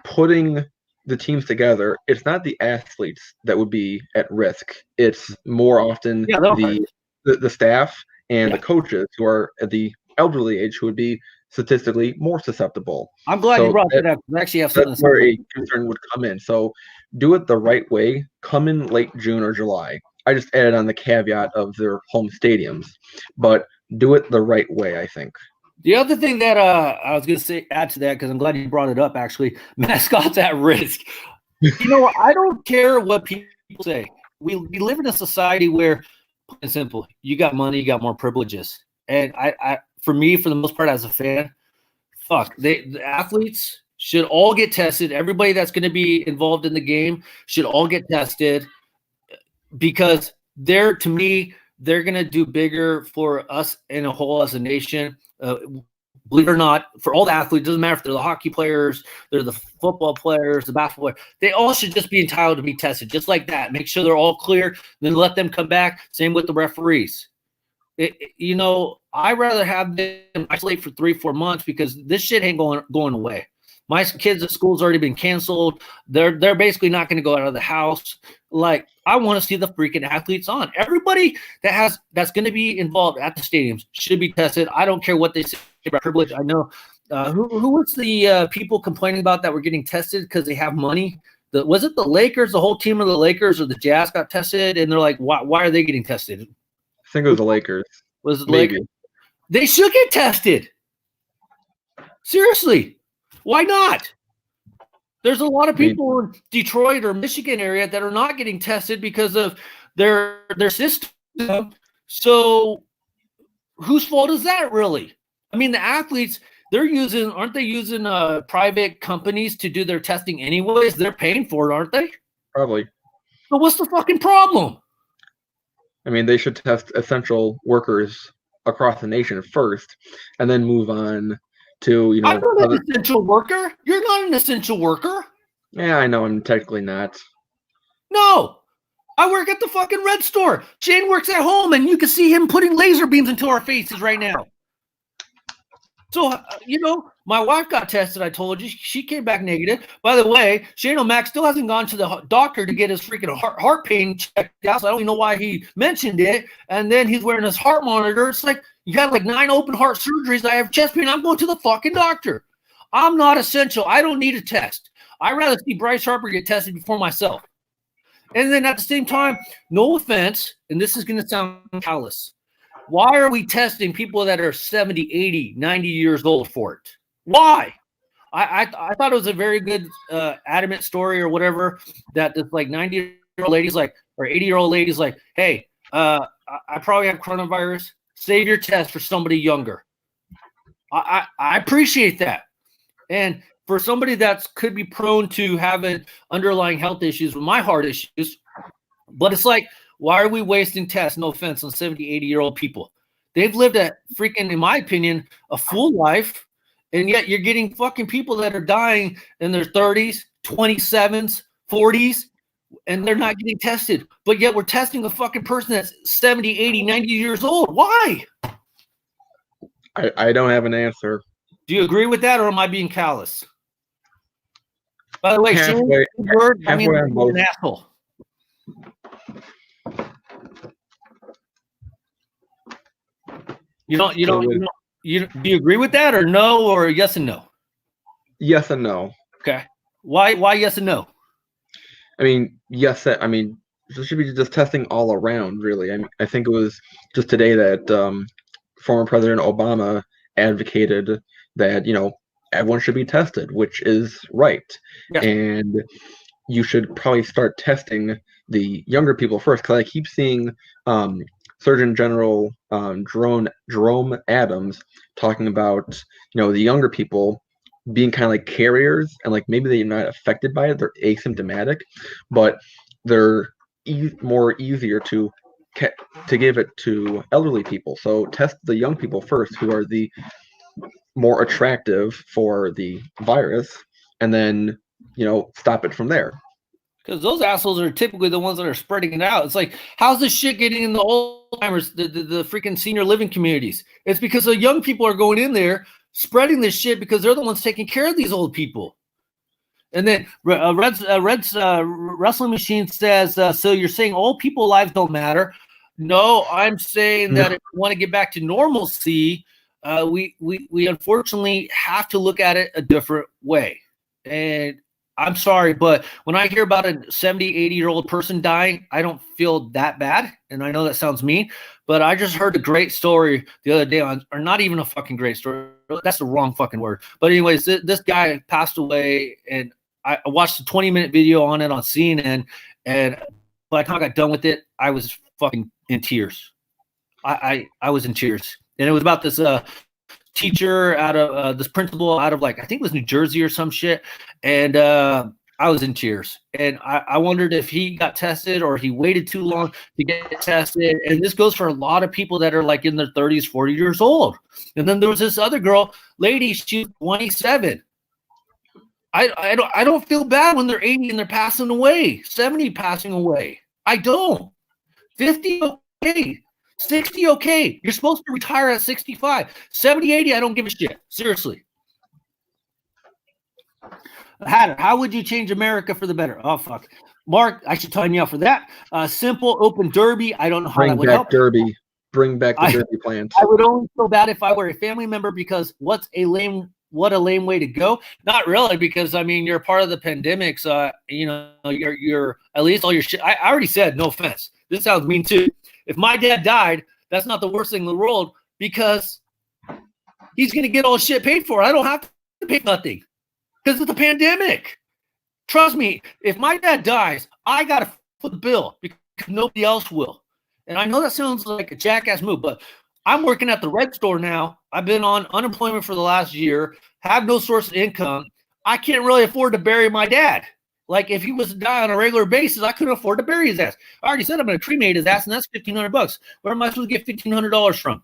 putting the teams together, it's not the athletes that would be at risk. It's more often the staff and the coaches who are at the elderly age who would be statistically more susceptible. I'm glad you brought that up. I actually have something. That's where a concern would come in. So do it the right way. Come in late June or July. I just added on the caveat of their home stadiums, but do it the right way, I think. The other thing that I was going to add to that, because I'm glad you brought it up, actually, mascots at risk. You know, I don't care what people say. We live in a society where, plain and simple, you got money, you got more privileges. And for me, for the most part, as a fan, the athletes should all get tested. Everybody that's going to be involved in the game should all get tested, because they're going to do bigger for us in a whole as a nation. Believe it or not, for all the athletes, doesn't matter if they're the hockey players, they're the football players, the basketball players, they all should just be entitled to be tested, just like that. Make sure they're all clear, then let them come back. Same with the referees. You know, I'd rather have them isolate for 3-4 months, because this shit ain't going away. My kids at school's already been canceled. They're basically not going to go out of the house. Like, I want to see the freaking athletes on. Everybody that's going to be involved at the stadiums should be tested. I don't care what they say about privilege. I know who was the people complaining about that were getting tested because they have money. Was it the Lakers? The whole team of the Lakers or the Jazz got tested, and they're like, why are they getting tested? I think it was the Lakers. Was it Lakers? They should get tested. Seriously. Why not? There's a lot of people in Detroit or Michigan area that are not getting tested because of their system. So whose fault is that, really? I mean, the athletes, aren't they using private companies to do their testing anyways? They're paying for it, aren't they? Probably. So what's the fucking problem? I mean, they should test essential workers across the nation first, and then move on to I'm not an essential worker. You're not an essential worker. Yeah, I know I'm technically not. No, I work at the fucking Red store. Shane works at home, and you can see him putting laser beams into our faces right now. So, my wife got tested. I told you she came back negative. By the way, Shane O'Mac still hasn't gone to the doctor to get his freaking heart pain checked out. So I don't even know why he mentioned it. And then he's wearing his heart monitor. It's like you got like 9 open heart surgeries. I have chest pain. I'm going to the fucking doctor. I'm not essential. I don't need a test. I'd rather see Bryce Harper get tested before myself. And then at the same time, no offense, and this is going to sound callous. Why are we testing people that are 70, 80, 90 years old for it? Why? I thought it was a very good adamant story or whatever that this like 90-year-old lady's like, or 80-year-old lady's like, hey, I probably have coronavirus. Save your test for somebody younger. I appreciate that. And for somebody that could be prone to having underlying health issues with my heart issues, but it's like, why are we wasting tests, no offense, on 70, 80-year-old people? They've lived a freaking, in my opinion, a full life, and yet you're getting fucking people that are dying in their 30s, 27s, 40s, and they're not getting tested. But yet we're testing a fucking person that's 70, 80, 90 years old. Why? I don't have an answer. Do you agree with that, or am I being callous? By the way, halfway, I'm an asshole. Do you agree with that, or no, or yes and no? Yes and no. Okay. Why yes and no? I mean, yes. I mean, there should be just testing all around, really. I think it was just today that former President Obama advocated that everyone should be tested, which is right. Yeah. And you should probably start testing the younger people first, because I keep seeing Surgeon General Jerome Adams talking about the younger people being kind of like carriers, and like maybe they're not affected by it, they're asymptomatic, but they're more easier to give it to elderly people. So test the young people first, who are the more attractive for the virus, and then stop it from there. Because those assholes are typically the ones that are spreading it out. It's like, how's this shit getting in the old timers, the freaking senior living communities? It's because the young people are going in there spreading this shit because they're the ones taking care of these old people. And then Red's Wrestling Machine says, so you're saying old people lives don't matter? No, I'm saying that if we want to get back to normalcy, we unfortunately have to look at it a different way. And I'm sorry, but when I hear about a 70, 80-year-old person dying, I don't feel that bad. And I know that sounds mean, but I just heard a great story the other day or not even a fucking great story. That's the wrong fucking word. But anyways, this guy passed away, and I watched a 20-minute video on it on CNN, and by the time I got done with it, I was fucking in tears. I was in tears. And it was about this teacher out of this principal out of I think it was New Jersey or some shit. And I was in tears. And I wondered if he got tested or he waited too long to get tested. And this goes for a lot of people that are in their 30s, 40 years old. And then there was this other lady, she's 27. I don't feel bad when they're 80 and they're passing away, 70 passing away. I don't. 50, okay. 60, okay. You're supposed to retire at 65. 70, 80, I don't give a shit. Seriously. Hatter, how would you change America for the better? Oh, fuck. Mark, I should time you out for that. Simple open derby. I don't know how that would help. Bring back the derby plans. I would only feel bad if I were a family member, because what a lame way to go. Not really, because I mean, you're part of the pandemic, so you're at least all your shit. I already said, no offense. This sounds mean too. If my dad died, that's not the worst thing in the world, because he's going to get all shit paid for. I don't have to pay nothing because of the pandemic. Trust me, if my dad dies, I got to foot the bill because nobody else will. And I know that sounds like a jackass move, but I'm working at the Red store now. I've been on unemployment for the last year, have no source of income. I can't really afford to bury my dad. If he was to die on a regular basis, I couldn't afford to bury his ass. I already said I'm going to cremate his ass, and that's $1,500. Where am I supposed to get $1,500 from?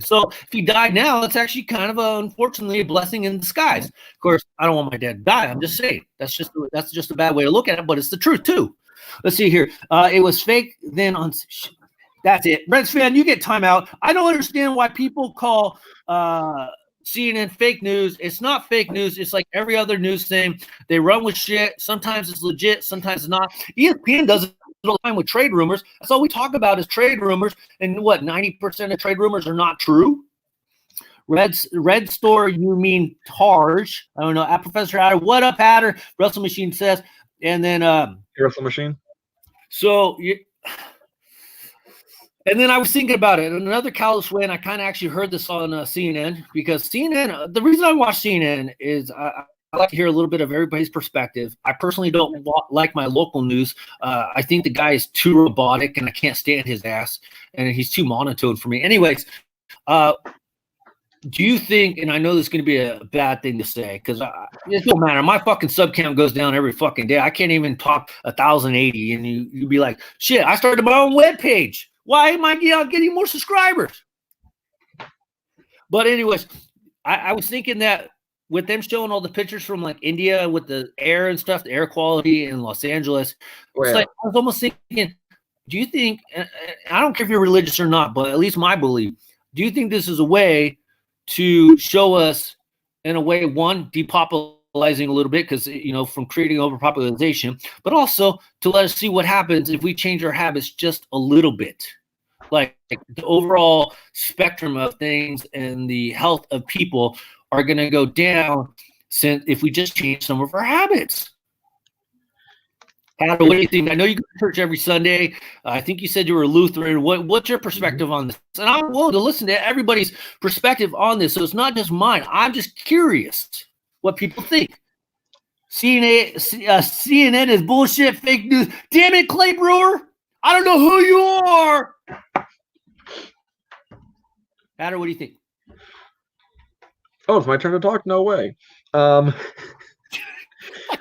So if he died now, it's actually kind of unfortunately a blessing in disguise. Of course, I don't want my dad to die. I'm just saying that's just a bad way to look at it, but it's the truth too. Let's see here. It was fake then on. That's it. Reds fan, you get timeout. I don't understand why people call CNN fake news. It's not fake news. It's like every other news thing. They run with shit. Sometimes it's legit. Sometimes it's not. ESPN does it all the time with trade rumors. That's all we talk about is trade rumors. And what, 90% of trade rumors are not true? Red Store, you mean Tarj. I don't know. At Professor Hatter. What up, Hatter? Russell Machine says. And then Russell Machine. So and then I was thinking about it. Another callous way, and I kind of actually heard this on CNN, because CNN, the reason I watch CNN is I like to hear a little bit of everybody's perspective. I personally don't like my local news. I think the guy is too robotic, and I can't stand his ass, and he's too monotone for me. Anyways, do you think, and I know this is going to be a bad thing to say, because it don't matter. My fucking sub count goes down every fucking day. I can't even talk 1,080, and you'd be like, shit, I started my own webpage. Why am I getting more subscribers? But anyways, I was thinking that with them showing all the pictures from like India with the air and stuff, the air quality in Los Angeles, it's like I was almost thinking, do you think, I don't care if you're religious or not, but at least my belief, do you think this is a way to show us, in a way, one, depopulizing a little bit, because, from creating overpopulation, but also to let us see what happens if we change our habits just a little bit, like the overall spectrum of things and the health of people are going to go down if we just change some of our habits. What do you think? I know you go to church every Sunday. I think you said you were a Lutheran. What's your perspective on this? And I'm willing to listen to everybody's perspective on this, so it's not just mine. I'm just curious what people think. CNN is bullshit, fake news. Damn it, Clay Brewer. I don't know who you are. Hatter, what do you think? Oh, it's my turn to talk? No way. I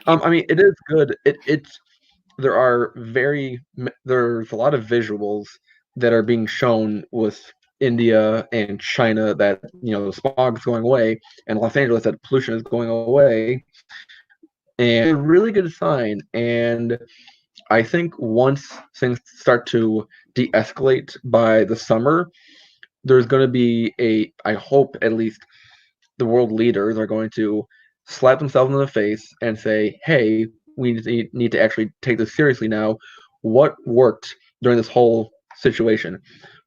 mean, it is good. There's a lot of visuals that are being shown with India and China that, the smog is going away, and Los Angeles that pollution is going away. And a really good sign. And I think once things start to de-escalate by the summer, there's going to be I hope at least the world leaders are going to slap themselves in the face and say, hey, we need to actually take this seriously now. What worked during this whole situation?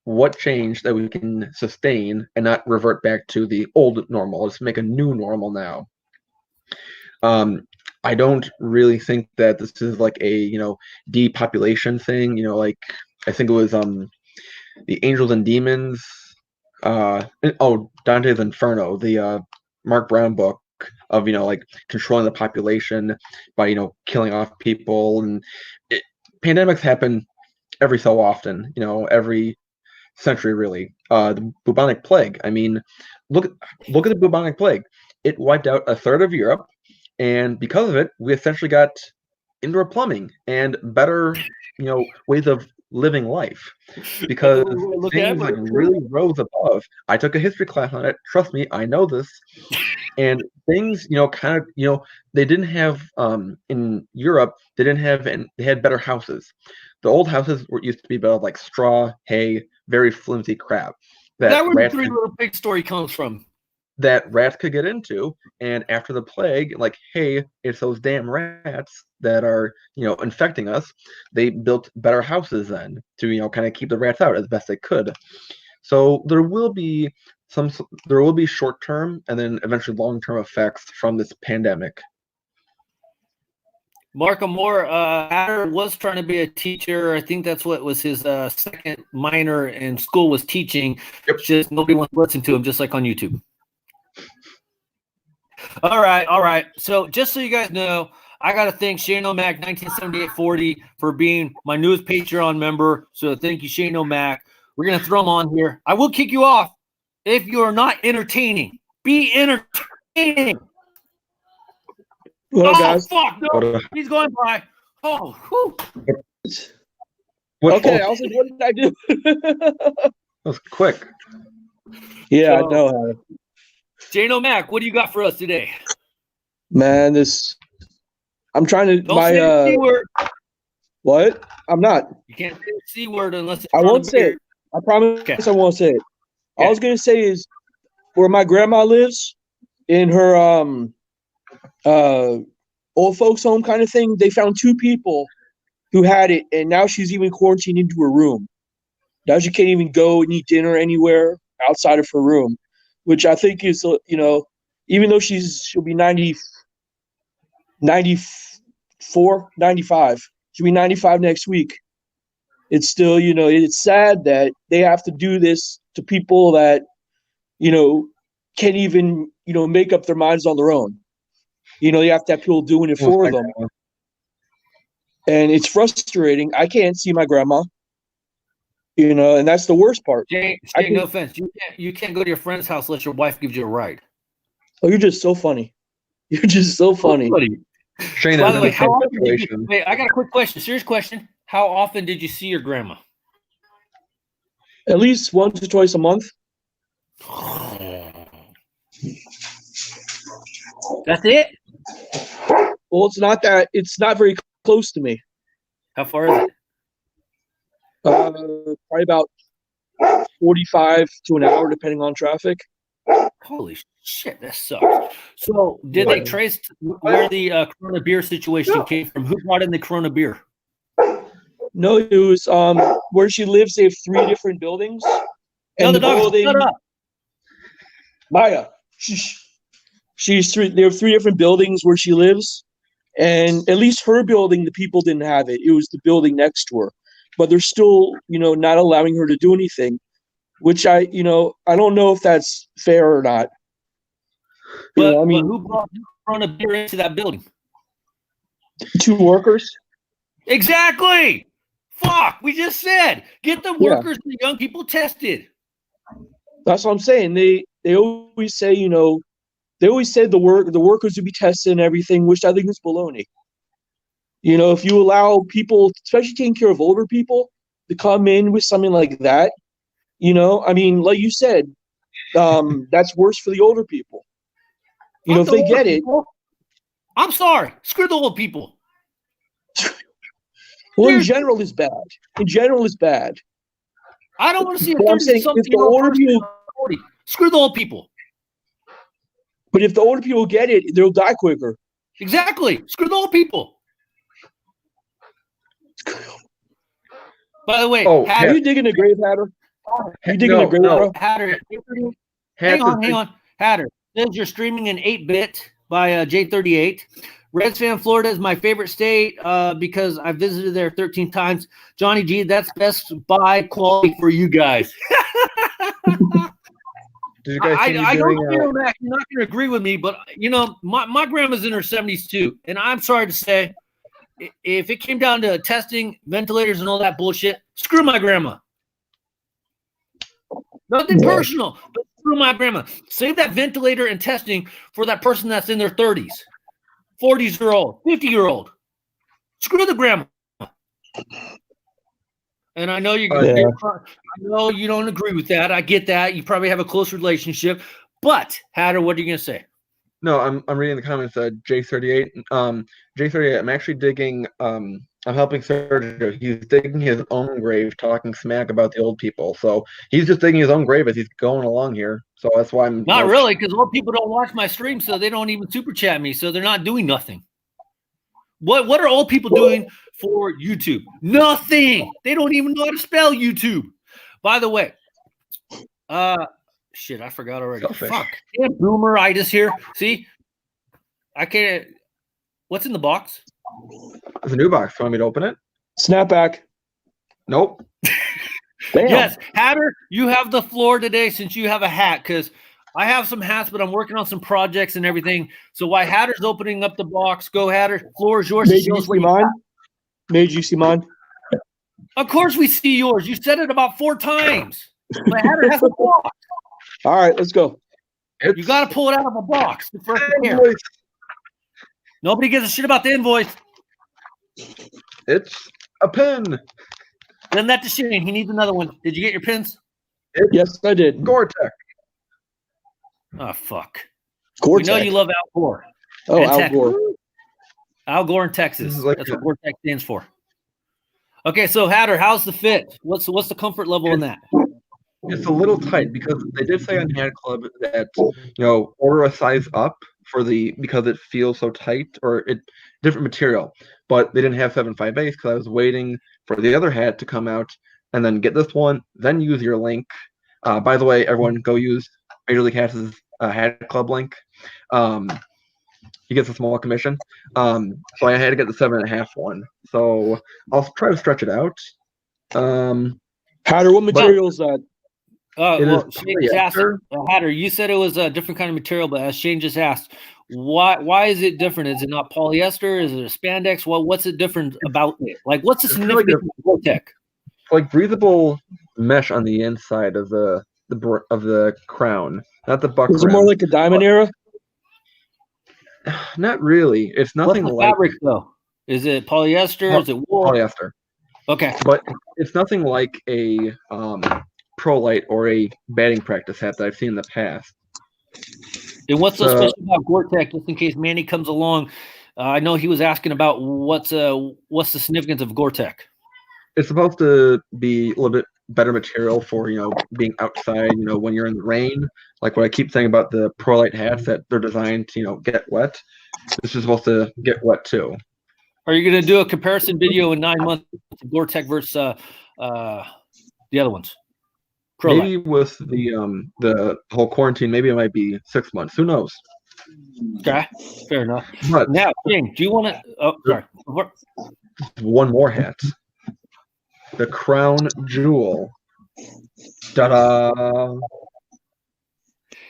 What changed that we can sustain and not revert back to the old normal? Let's make a new normal now. I don't really think that this is like a, depopulation thing. Like I think it was the Angels and Demons. Dante's Inferno, the Mark Brown book of, like controlling the population by, killing off people. And pandemics happen every so often, every century really. The bubonic plague. I mean, look at the bubonic plague. It wiped out a third of Europe. And because of it, we essentially got indoor plumbing and better, ways of living life, because things like really rose above. I took a history class on it. Trust me, I know this. And things, kind of, they didn't have in Europe. They had better houses. The old houses used to be built like straw, hay, very flimsy crap. That where the Three Little Pigs story comes from. That rats could get into, and after the plague, like, hey, it's those damn rats that are, infecting us. They built better houses then to, kind of keep the rats out as best they could. So there will be short-term and then eventually long-term effects from this pandemic. Markham Moore, Hatter was trying to be a teacher. I think that's what was his second minor in school, was teaching. Yep. Just nobody wants to listen to him, just like on YouTube. All right. So just so you guys know, I got to thank Shane O'Mac 1978-40 for being my newest Patreon member. So thank you, Shane O'Mac. We're going to throw him on here. I will kick you off if you are not entertaining. Be entertaining. Well, guys. Fuck, no. He's going by. Oh, whew. Okay, I was like, what did I do? That was quick. Yeah, So, I know, Hatch. Jano Mac, what do you got for us today? Man, I'm trying to Don't say the C word. What? I'm not. You can't say the C word unless it's I on won't a say beer. it. I promise Okay. I won't say it. All I Okay. was gonna say is where my grandma lives, in her old folks home kind of thing, they found 2 people who had it, and now she's even quarantined into her room. Now she can't even go and eat dinner anywhere outside of her room, which I think is, even though she'll be 94, 95, she'll be 95 next week. It's still, it's sad that they have to do this to people that, can't even, make up their minds on their own. You have to have people doing it for them. And it's frustrating. I can't see my grandma, and that's the worst part. Jay, no offense. You can't go to your friend's house unless your wife gives you a ride. Oh, you're just so funny. You're just so funny. Shane, by the way, how often did you, wait, I got a quick question. Serious question. How often did you see your grandma? At least once or twice a month. That's it? Well, it's not very close to me. How far is it? Probably about 45 to an hour, depending on traffic. Holy shit, that sucks. So, did they trace where the Corona beer situation came from? Who brought in the Corona beer? No, it was where she lives. They have 3 different buildings. And the dog, shut up. Maya, they have 3 different buildings where she lives, and at least her building, the people didn't have it. It was the building next to her, but they're still, not allowing her to do anything, which I don't know if that's fair or not. But who brought Corona beer into that building? 2 workers. Exactly. Fuck. We just said get the workers and the young people tested. That's what I'm saying. They always say, they always said the workers would be tested and everything, which I think is baloney. If you allow people, especially taking care of older people, to come in with something like that, like you said, that's worse for the older people. If they get it. I'm sorry. Screw the old people. Well, in general, it's bad. I don't want to see a 30-something-year-old person 40. Screw the old people. But if the older people get it, they'll die quicker. Exactly. Screw the old people. By the way, are you digging a grave, Hatter? Are you digging a grave, bro? Hatter. Hang on. Hatter. Says you're streaming in 8-bit by J38. Reds fan, Florida is my favorite state because I visited there 13 times. Johnny G, that's best buy quality for you guys. Did you guys I don't know that you're not going to agree with me, but my grandma's in her 70s too, and I'm sorry to say, if it came down to testing, ventilators, and all that bullshit, screw my grandma. Nothing personal, but screw my grandma. Save that ventilator and testing for that person that's in their 30s, 40-year-old, 50-year-old. Screw the grandma. And I know I know you don't agree with that. I get that. You probably have a close relationship. But, Hatter, what are you going to say? No, I'm reading the comments. J38. J38. I'm actually digging. I'm helping Sergio. He's digging his own grave, talking smack about the old people. So he's just digging his own grave as he's going along here. So that's why I'm not really, because old people don't watch my stream, so they don't even super chat me. So they're not doing nothing. What are old people doing for YouTube? Nothing. They don't even know how to spell YouTube. By the way, shit, I forgot already. Selfish. Fuck. Yeah, boomeritis here. See? I can't. What's in the box? It's a new box. Want me to open it? Snapback. Nope. Yes, Hatter, you have the floor today since you have a hat, because I have some hats, but I'm working on some projects and everything. So while Hatter's opening up the box, go Hatter. Floor is yours. Made you see mine? Made you see mine? Of course we see yours. You said it about 4 times. But Hatter has a box. All right, let's go. You got to pull it out of a box. Nobody gives a shit about the invoice. It's a pen. Send that to Shane. He needs another one. Did you get your pins? Yes, I did. Gore-Tex. Oh, fuck. Gore-Tex. We know you love Al Gore. Oh, And Al Texas. Gore. Al Gore in Texas. This is That's what Gore-Tex stands for. Okay, so Hatter, how's the fit? What's the comfort level in that? It's a little tight because they did say on Hat Club that order a size up because it feels so tight or different material, but they didn't have 7.5 base because I was waiting for the other hat to come out and then get this one, then use your link. By the way, everyone go use Major League Hatz's Hat Club link. He gets a small commission. So I had to get the 7.5 one. So I'll try to stretch it out. Hatter, what material is that? Shane just asked, Hatter, you said it was a different kind of material, but as Shane just asked, why is it different? Is it not polyester? Is it a spandex? What's it different about it? Like, what's the significance of Gore-Tex? Like breathable mesh on the inside of the crown, not the buck. Is it more like a diamond era? Not really. It's nothing What's the like fabric though. Is it polyester? Is it wool? Polyester. Okay, but it's nothing like a Pro Light or a batting practice hat that I've seen in the past. And what's so special about Gore-Tex? Just in case Manny comes along, I know he was asking about what's the significance of Gore-Tex. It's supposed to be a little bit better material for being outside. When you're in the rain, like what I keep saying about the Pro Light hats that they're designed to get wet. This is supposed to get wet too. Are you going to do a comparison video in 9 months, Gore-Tex versus the other ones? Maybe with the whole quarantine, maybe it might be 6 months. Who knows? Okay, fair enough. But now, King, do you want to? Oh, sorry. One more hat. The crown jewel. Ta-da!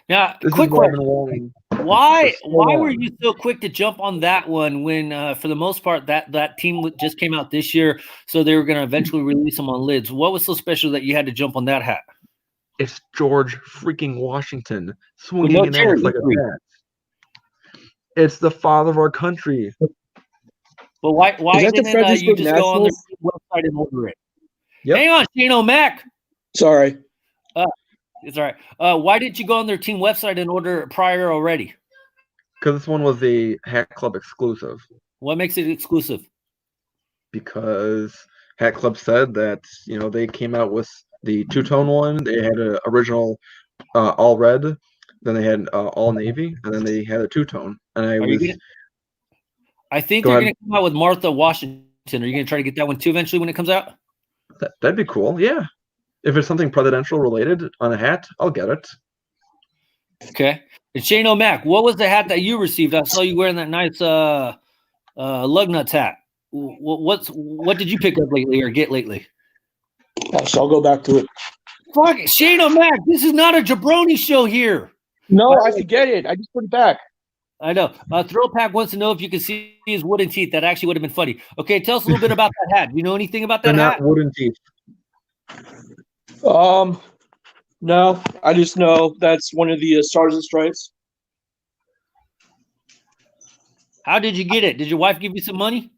Now, quick question. Why were you so quick to jump on that one when, for the most part, that team just came out this year, so they were going to eventually release them on lids? What was so special that you had to jump on that hat? It's George freaking Washington swinging an axe like a bat. It's the father of our country. But why didn't you just go on their website and order it? Yep. Hang on, Shane O'Mac. Sorry. It's all right. Why didn't you go on their team website and order it prior already? Because this one was a Hat Club exclusive. What makes it exclusive? Because Hat Club said that they came out with the two-tone one. They had an original all red, then they had all navy, and then they had a two-tone. And I think they're going to come out with Martha Washington. Are you going to try to get that one too eventually when it comes out? That'd be cool. Yeah. If it's something presidential related on a hat, I'll get it. Okay. And Shane O'Mac, what was the hat that you received? I saw you wearing that nice lug nuts hat. What did you pick up lately or get lately? So I'll go back to it. Fuck it, Shane O'Mac, this is not a jabroni show here. No, I forget it. I just put it back. I know. Thrill Pack wants to know if you can see his wooden teeth. That actually would have been funny. Okay, tell us a little bit about that hat. Do you know anything about that hat? They're not wooden teeth. No, I just know that's one of the Stars and Stripes. How did you get it? Did your wife give you some money?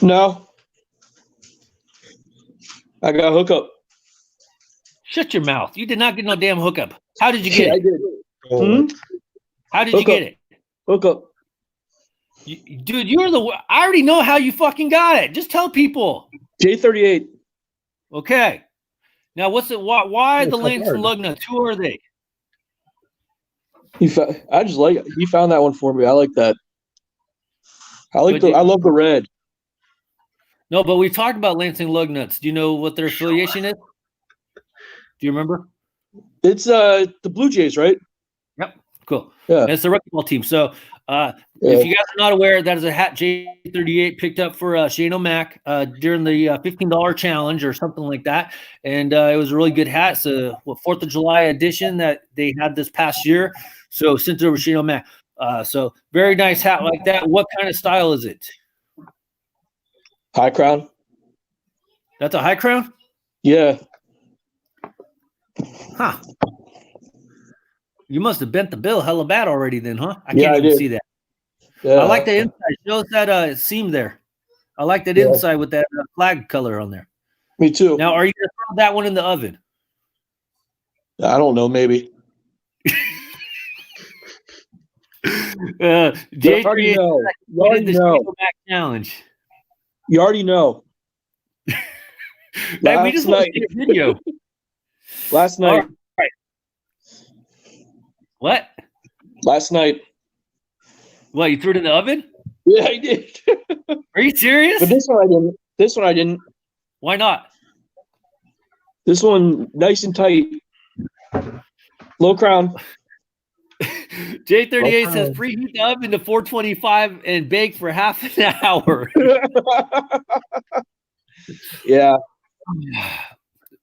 No. I got a hookup. Shut your mouth. You did not get no damn hookup. How did you get it? I did. How did you get it? Hookup. Dude, I already know how you fucking got it. Just tell people. J38. Okay. Now, why the links and lug nuts? Who are they? He found that one for me. I like that. I love the red. No, but we talked about Lansing lug nuts. Do you know what their affiliation is? Do you remember? It's the Blue Jays, right? Yep. Cool. Yeah. And it's the rugby ball team. So if you guys are not aware, that is a hat J38 picked up for Shane O'Mac during the $15 challenge or something like that. And it was a really good hat. It's a 4th of July edition that they had this past year. So sent it over to Shane O'Mac. So very nice hat like that. What kind of style is it? High crown. That's a high crown? Yeah. Huh. You must have bent the bill hella bad already then, huh? I can't even see that. Yeah. I like the inside. Shows that seam there. I like that inside with that flag color on there. Me too. Now, are you going to throw that one in the oven? I don't know. Maybe. You already know. You already know. Challenge. You already know. Hey, we just watched a video. Last night. Right. What? Last night. What, you threw it in the oven? Yeah, I did. Are you serious? But this one I didn't. This one I didn't. Why not? This one nice and tight. Low crown. J38 says preheat the oven to 425 and bake for half an hour. Yeah.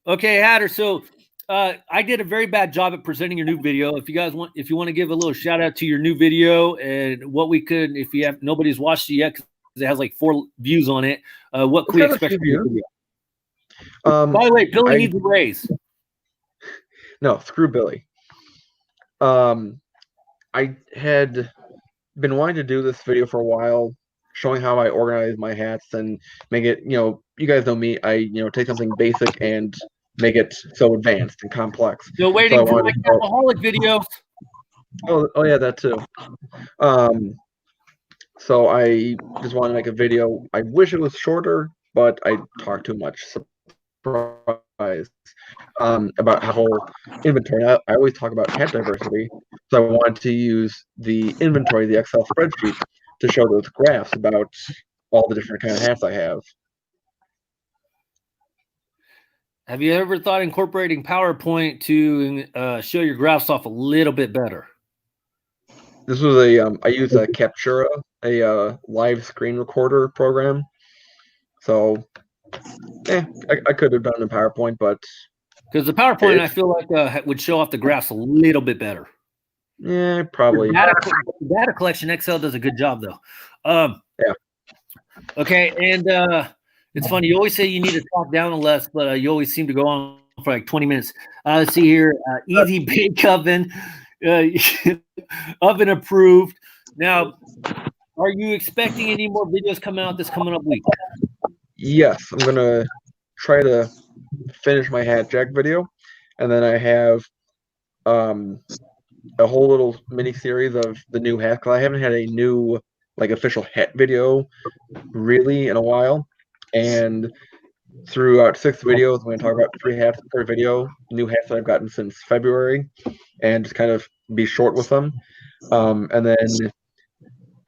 Okay, Hatter. So I did a very bad job at presenting your new video. If you want to give a little shout out to your new video and what we could, if you have nobody's watched it yet, because it has like 4 views on it. What can we expect from your video? By the way, Billy needs a raise. No, screw Billy. I had been wanting to do this video for a while, showing how I organize my hats and make it, you guys know me, I, take something basic and make it so advanced and complex. Still waiting for my alcoholic videos. Oh yeah, that too. So I just want to make a video. I wish it was shorter, but I talk too much. Surprise. About how whole inventory. I always talk about hat diversity, so I wanted to use the inventory, the Excel spreadsheet, to show those graphs about all the different kind of hats I have. Have you ever thought incorporating PowerPoint to show your graphs off a little bit better? This was I use a Captura, a live screen recorder program. So, I could have done in PowerPoint, but because the PowerPoint I feel like would show off the graphs a little bit better. Yeah, probably. Data collection, Excel does a good job though. Yeah. Okay, and it's funny. You always say you need to talk down less, but you always seem to go on for like 20 minutes. Let's see here. Easy bake oven, oven approved. Now, are you expecting any more videos coming out this coming up week? Yes, I'm gonna try to finish my hat jack video, and then I have a whole little mini series of the new hat, because I haven't had a new official hat video really in a while. And throughout 6 videos, I'm going to talk about 3 hats per video, new hats that I've gotten since February, and just kind of be short with them, and then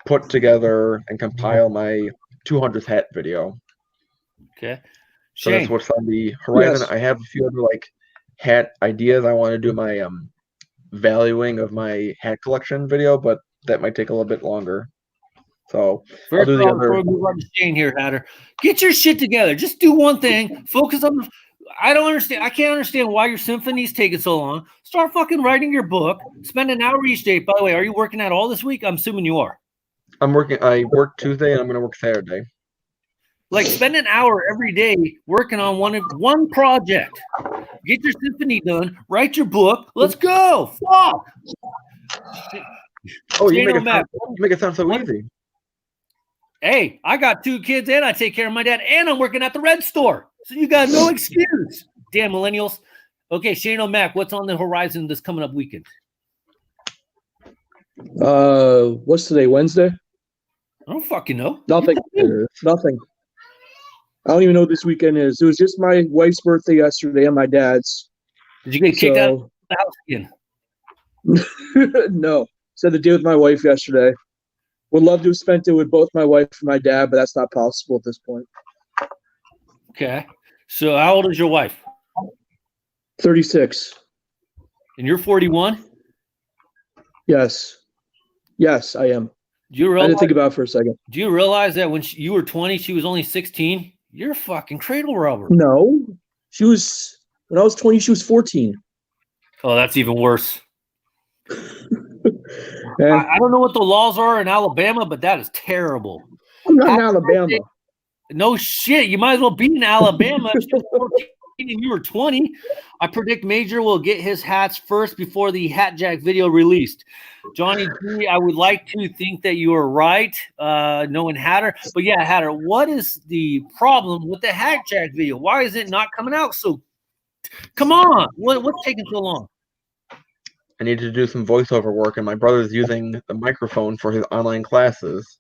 put together and compile my 200th hat video. Okay. So that's what's on the horizon. Yes. I have a few other hat ideas. I want to do my valuing of my hat collection video, but that might take a little bit longer. So I'll do the other. Before we move on to Shane here, Hatter, get your shit together. Just do one thing. Focus on. I don't understand. I can't understand why your symphony's taking so long. Start fucking writing your book. Spend an hour each day. By the way, are you working out all this week? I'm assuming you are. I'm working. I work Tuesday and I'm going to work Saturday. Spend an hour every day working on one project. Get your symphony done. Write your book. Let's go. Fuck. Oh, you make it sound so easy. Hey, I got 2 kids and I take care of my dad, and I'm working at the Red Store. So you got no excuse. Damn millennials. Okay, Shane O'Mac, what's on the horizon this coming up weekend? What's today? Wednesday? I don't fucking know. Nothing. Nothing. I don't even know what this weekend is. It was just my wife's birthday yesterday and my dad's. Did you get kicked out of the house again? No. Spent the day with my wife yesterday. Would love to have spent it with both my wife and my dad, but that's not possible at this point. Okay. So how old is your wife? 36. And you're 41? Yes. Yes, I am. Do you realize, I had to think about it for a second. Do you realize that when you were 20, she was only 16? You're a fucking cradle robber. No. When I was 20, she was 14. Oh, that's even worse. I don't know what the laws are in Alabama, but that is terrible. I'm not in Alabama. No shit. You might as well be in Alabama if you're 14 and you were 20. I predict Major will get his hats first before the Hat Jack video released. Johnny G, I would like to think that you are right, knowing Hatter. But yeah, Hatter, what is the problem with the Hat Jack video? Why is it not coming out? So come on. What's taking so long? I need to do some voiceover work, and my brother's using the microphone for his online classes.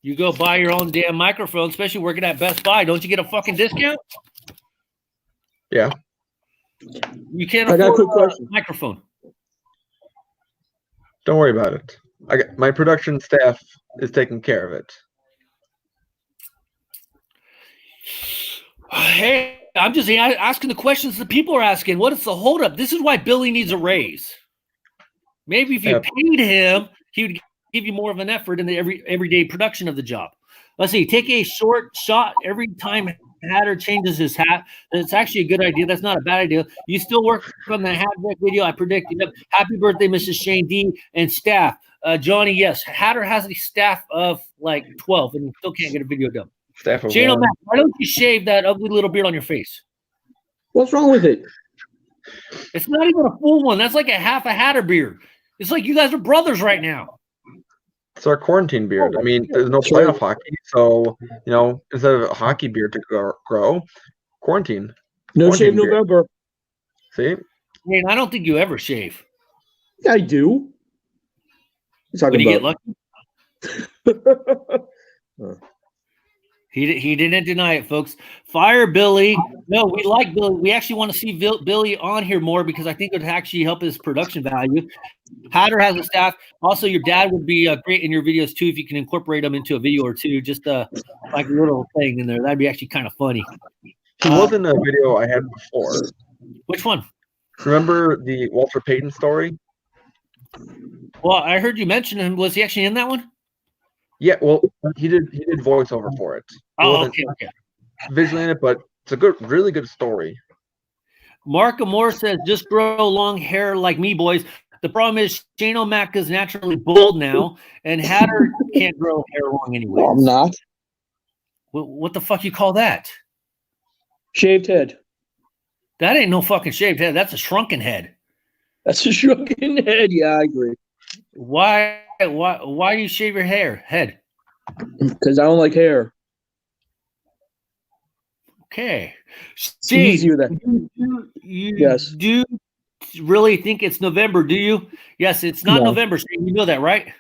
You go buy your own damn microphone, especially working at Best Buy. Don't you get a fucking discount? Yeah. You can't I got a afford quick question. a microphone. Don't worry about it. My production staff is taking care of it. Hey, I'm just asking the questions the people are asking. What is the holdup? This is why Billy needs a raise. Maybe if you paid him, he would give you more of an effort in the everyday production of the job. Let's see. Take a short shot every time Hatter changes his hat. That's actually a good idea. That's not a bad idea. You still work on the hat deck video. I predict. Yep. Happy birthday, Mrs. Shane D and staff. Johnny, yes. Hatter has a staff of like 12, and he still can't get a video done. Staff of Shane one. O'Mac, why don't you shave that ugly little beard on your face? What's wrong with it? It's not even a full one. That's like a half a Hatter beard. It's like you guys are brothers right now. It's our quarantine beard. I mean, there's no playoff hockey, so instead of a hockey beard to grow, quarantine. No Quarantine shave beard. November. See? I mean, I don't think you ever shave. I do. You're When talking you get about. lucky. He didn't deny it, folks. Fire Billy. No, we like Billy. We actually want to see Billy on here more because I think it would actually help his production value. Hatter has a staff. Also, your dad would be great in your videos too if you can incorporate them into a video or two. Just like a little thing in there. That'd be actually kind of funny. He was in a video I had before. Which one? Remember the Walter Payton story? Well, I heard you mention him. Was he actually in that one? Yeah, well, he did voiceover for it. Okay. Visually in it, but it's a really good story. Mark Amore says, just grow long hair like me, boys. The problem is Shane O'Mac is naturally bald now, and Hatter can't grow hair long anyway. No, I'm not. What the fuck you call that? Shaved head. That ain't no fucking shaved head. That's a shrunken head. That's a shrunken head. Yeah, I agree. Why do you shave your head? Because I don't like hair. Okay. It's easier than. Yes. Do you really think it's November, do you? Yes, it's not November. You know that, right?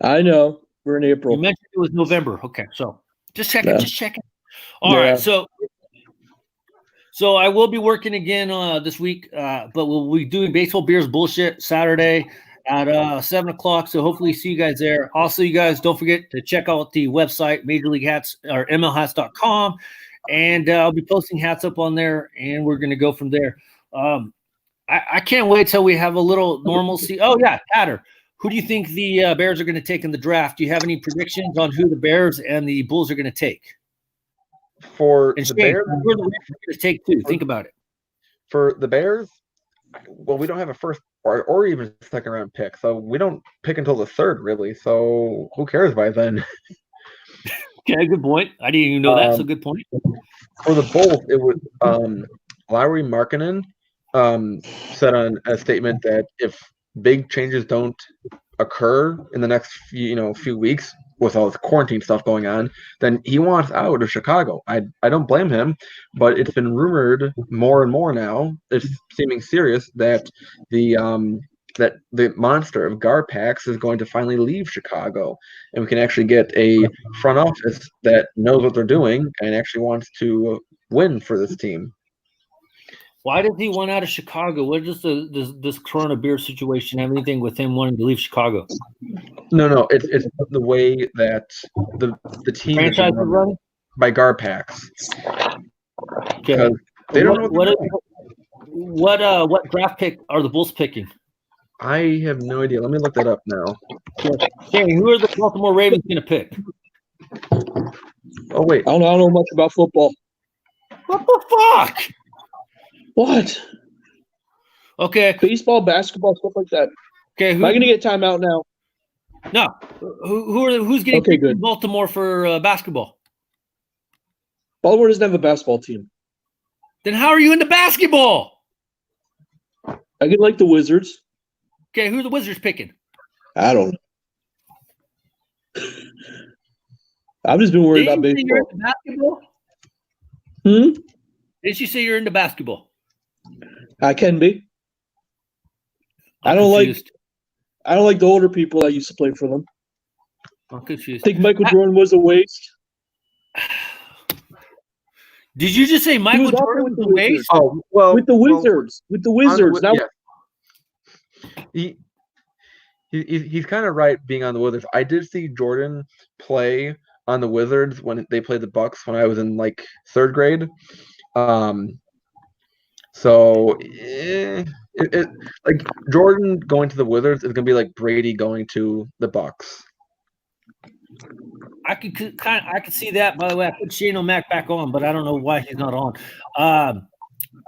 I know. We're in April. You mentioned it was November. Okay, so just check it. Just check it. All Yeah. right, so I will be working again this week, but we'll be doing Baseball Beers Bullshit Saturday at 7 o'clock. So hopefully see you guys there. Also, you guys don't forget to check out the website, Major League Hats or MLHats.com. And I'll be posting hats up on there, and we're going to go from there. I can't wait till we have a little normalcy. Oh, yeah, Hatter. Who do you think the Bears are going to take in the draft? Do you have any predictions on who the Bears and the Bulls are going to take? For And the Shane, Bears, who are the Bears going to take too? Think about it. For the Bears, well, we don't have a first or even second round pick, so we don't pick until the third, really. So who cares by then? Okay, good point. I didn't even know that. So good point. For the Bulls, it was Lowry Markkanen said on a statement that if big changes don't occur in the next few weeks with all this quarantine stuff going on, then he wants out of Chicago. I don't blame him, but it's been rumored more and more now. It's seeming serious that the monster of Garpax is going to finally leave Chicago, and we can actually get a front office that knows what they're doing and actually wants to win for this team. Why did he want out of Chicago? What does this Corona beer situation have anything with him wanting to leave Chicago? No, it's the way that the team Franchise is run by Garpax. Okay. They don't know what draft pick are the Bulls picking? I have no idea. Let me look that up now. Okay, who are the Baltimore Ravens going to pick? Oh wait, I don't know much about football. What the fuck? What? Okay. Baseball, basketball, stuff like that. Okay. Am I going to get timeout now? No. Who's getting picked in Baltimore for basketball? Baltimore doesn't have a basketball team. Then how are you into basketball? I get like the Wizards. Okay, who are the Wizards picking? I don't know. I've just been worried about baseball. You're into basketball? Did you say you're into basketball? I can be. I don't like the older people that used to play for them. I'm confused. I think Michael Jordan was a waste. Did you just say Michael Jordan was a waste? Oh, well, with the Wizards. With the Wizards. Now, yeah. He's kind of right being on the Wizards. I did see Jordan play on the Wizards when they played the Bucks when I was in like 3rd grade. So like Jordan going to the Wizards is gonna be like Brady going to the Bucks. I could see that. By the way, I put Shane O'Mac back on, but I don't know why he's not on.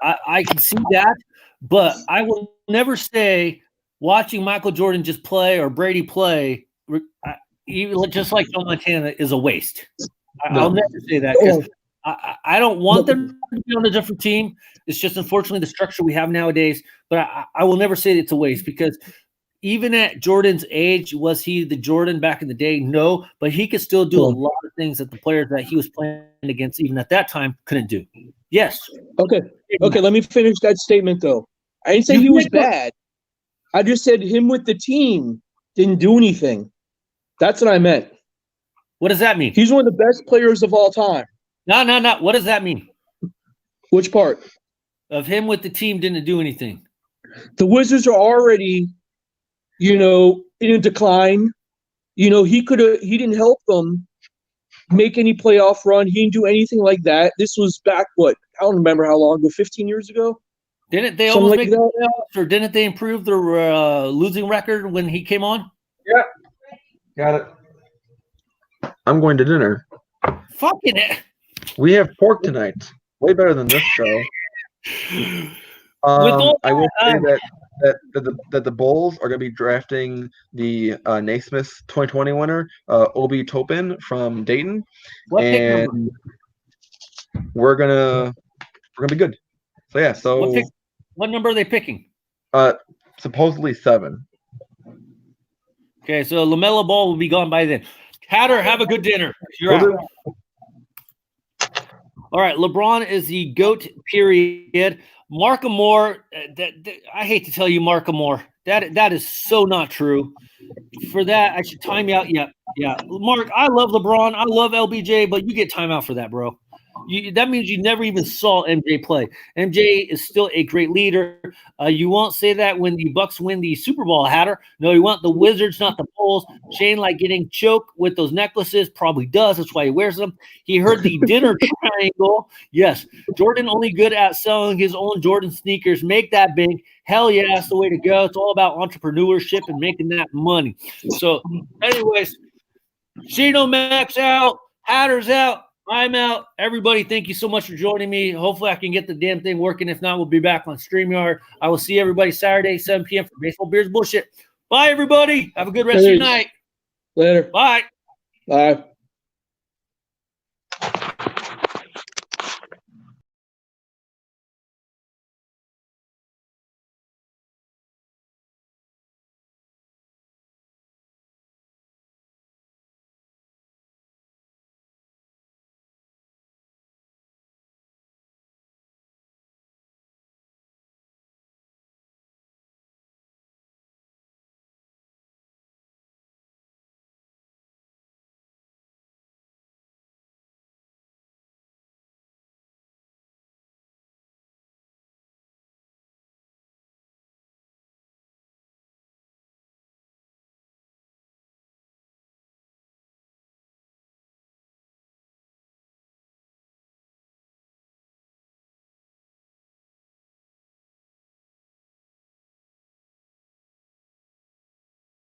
I can see that, but I will never say watching Michael Jordan just play or Brady play, even just like Joe Montana, is a waste. I'll never say that because I don't want them to be on a different team. It's just unfortunately the structure we have nowadays. But I will never say it's a waste because even at Jordan's age, was he the Jordan back in the day? No, but he could still do a lot of things that the players that he was playing against, even at that time, couldn't do. Yes. Okay, let me finish that statement, though. I didn't say he was bad. I just said him with the team didn't do anything. That's what I meant. What does that mean? He's one of the best players of all time. No. What does that mean? Which part? Of him with the team didn't do anything. The Wizards are already, in a decline. He didn't help them make any playoff run. He didn't do anything like that. This was back, I don't remember how long ago, 15 years ago? Didn't they almost make the playoffs, or didn't they improve their losing record when he came on? Yeah. Got it. I'm going to dinner. Fucking it. We have pork tonight. Way better than this show. I will say that the Bulls are going to be drafting the Naismith 2020 winner, Obi Toppin from Dayton, and we're gonna be good. So yeah. So what number are they picking? Supposedly 7. Okay, so LaMelo Ball will be gone by then. Hatter, have a good dinner. You're out. All right, LeBron is the GOAT, period. Mark Moore, I hate to tell you, Mark Moore, that is so not true. For that, I should time you out. Yeah. Mark, I love LeBron. I love LBJ, but you get time out for that, bro. That means you never even saw MJ play. MJ is still a great leader. You won't say that when the Bucks win the Super Bowl, Hatter. No, you want the Wizards, not the Bulls. Shane, like getting choked with those necklaces, probably does. That's why he wears them. He heard the dinner triangle. Yes. Jordan only good at selling his own Jordan sneakers. Make that big. Hell yeah, that's the way to go. It's all about entrepreneurship and making that money. So, anyways, Shane O'Mac's out. Hatter's out. I'm out. Everybody, thank you so much for joining me. Hopefully I can get the damn thing working. If not, we'll be back on StreamYard. I will see everybody Saturday, 7 p.m. for Baseball Beers Bullshit. Bye, everybody. Have a good rest of your night. Later. Bye. Bye.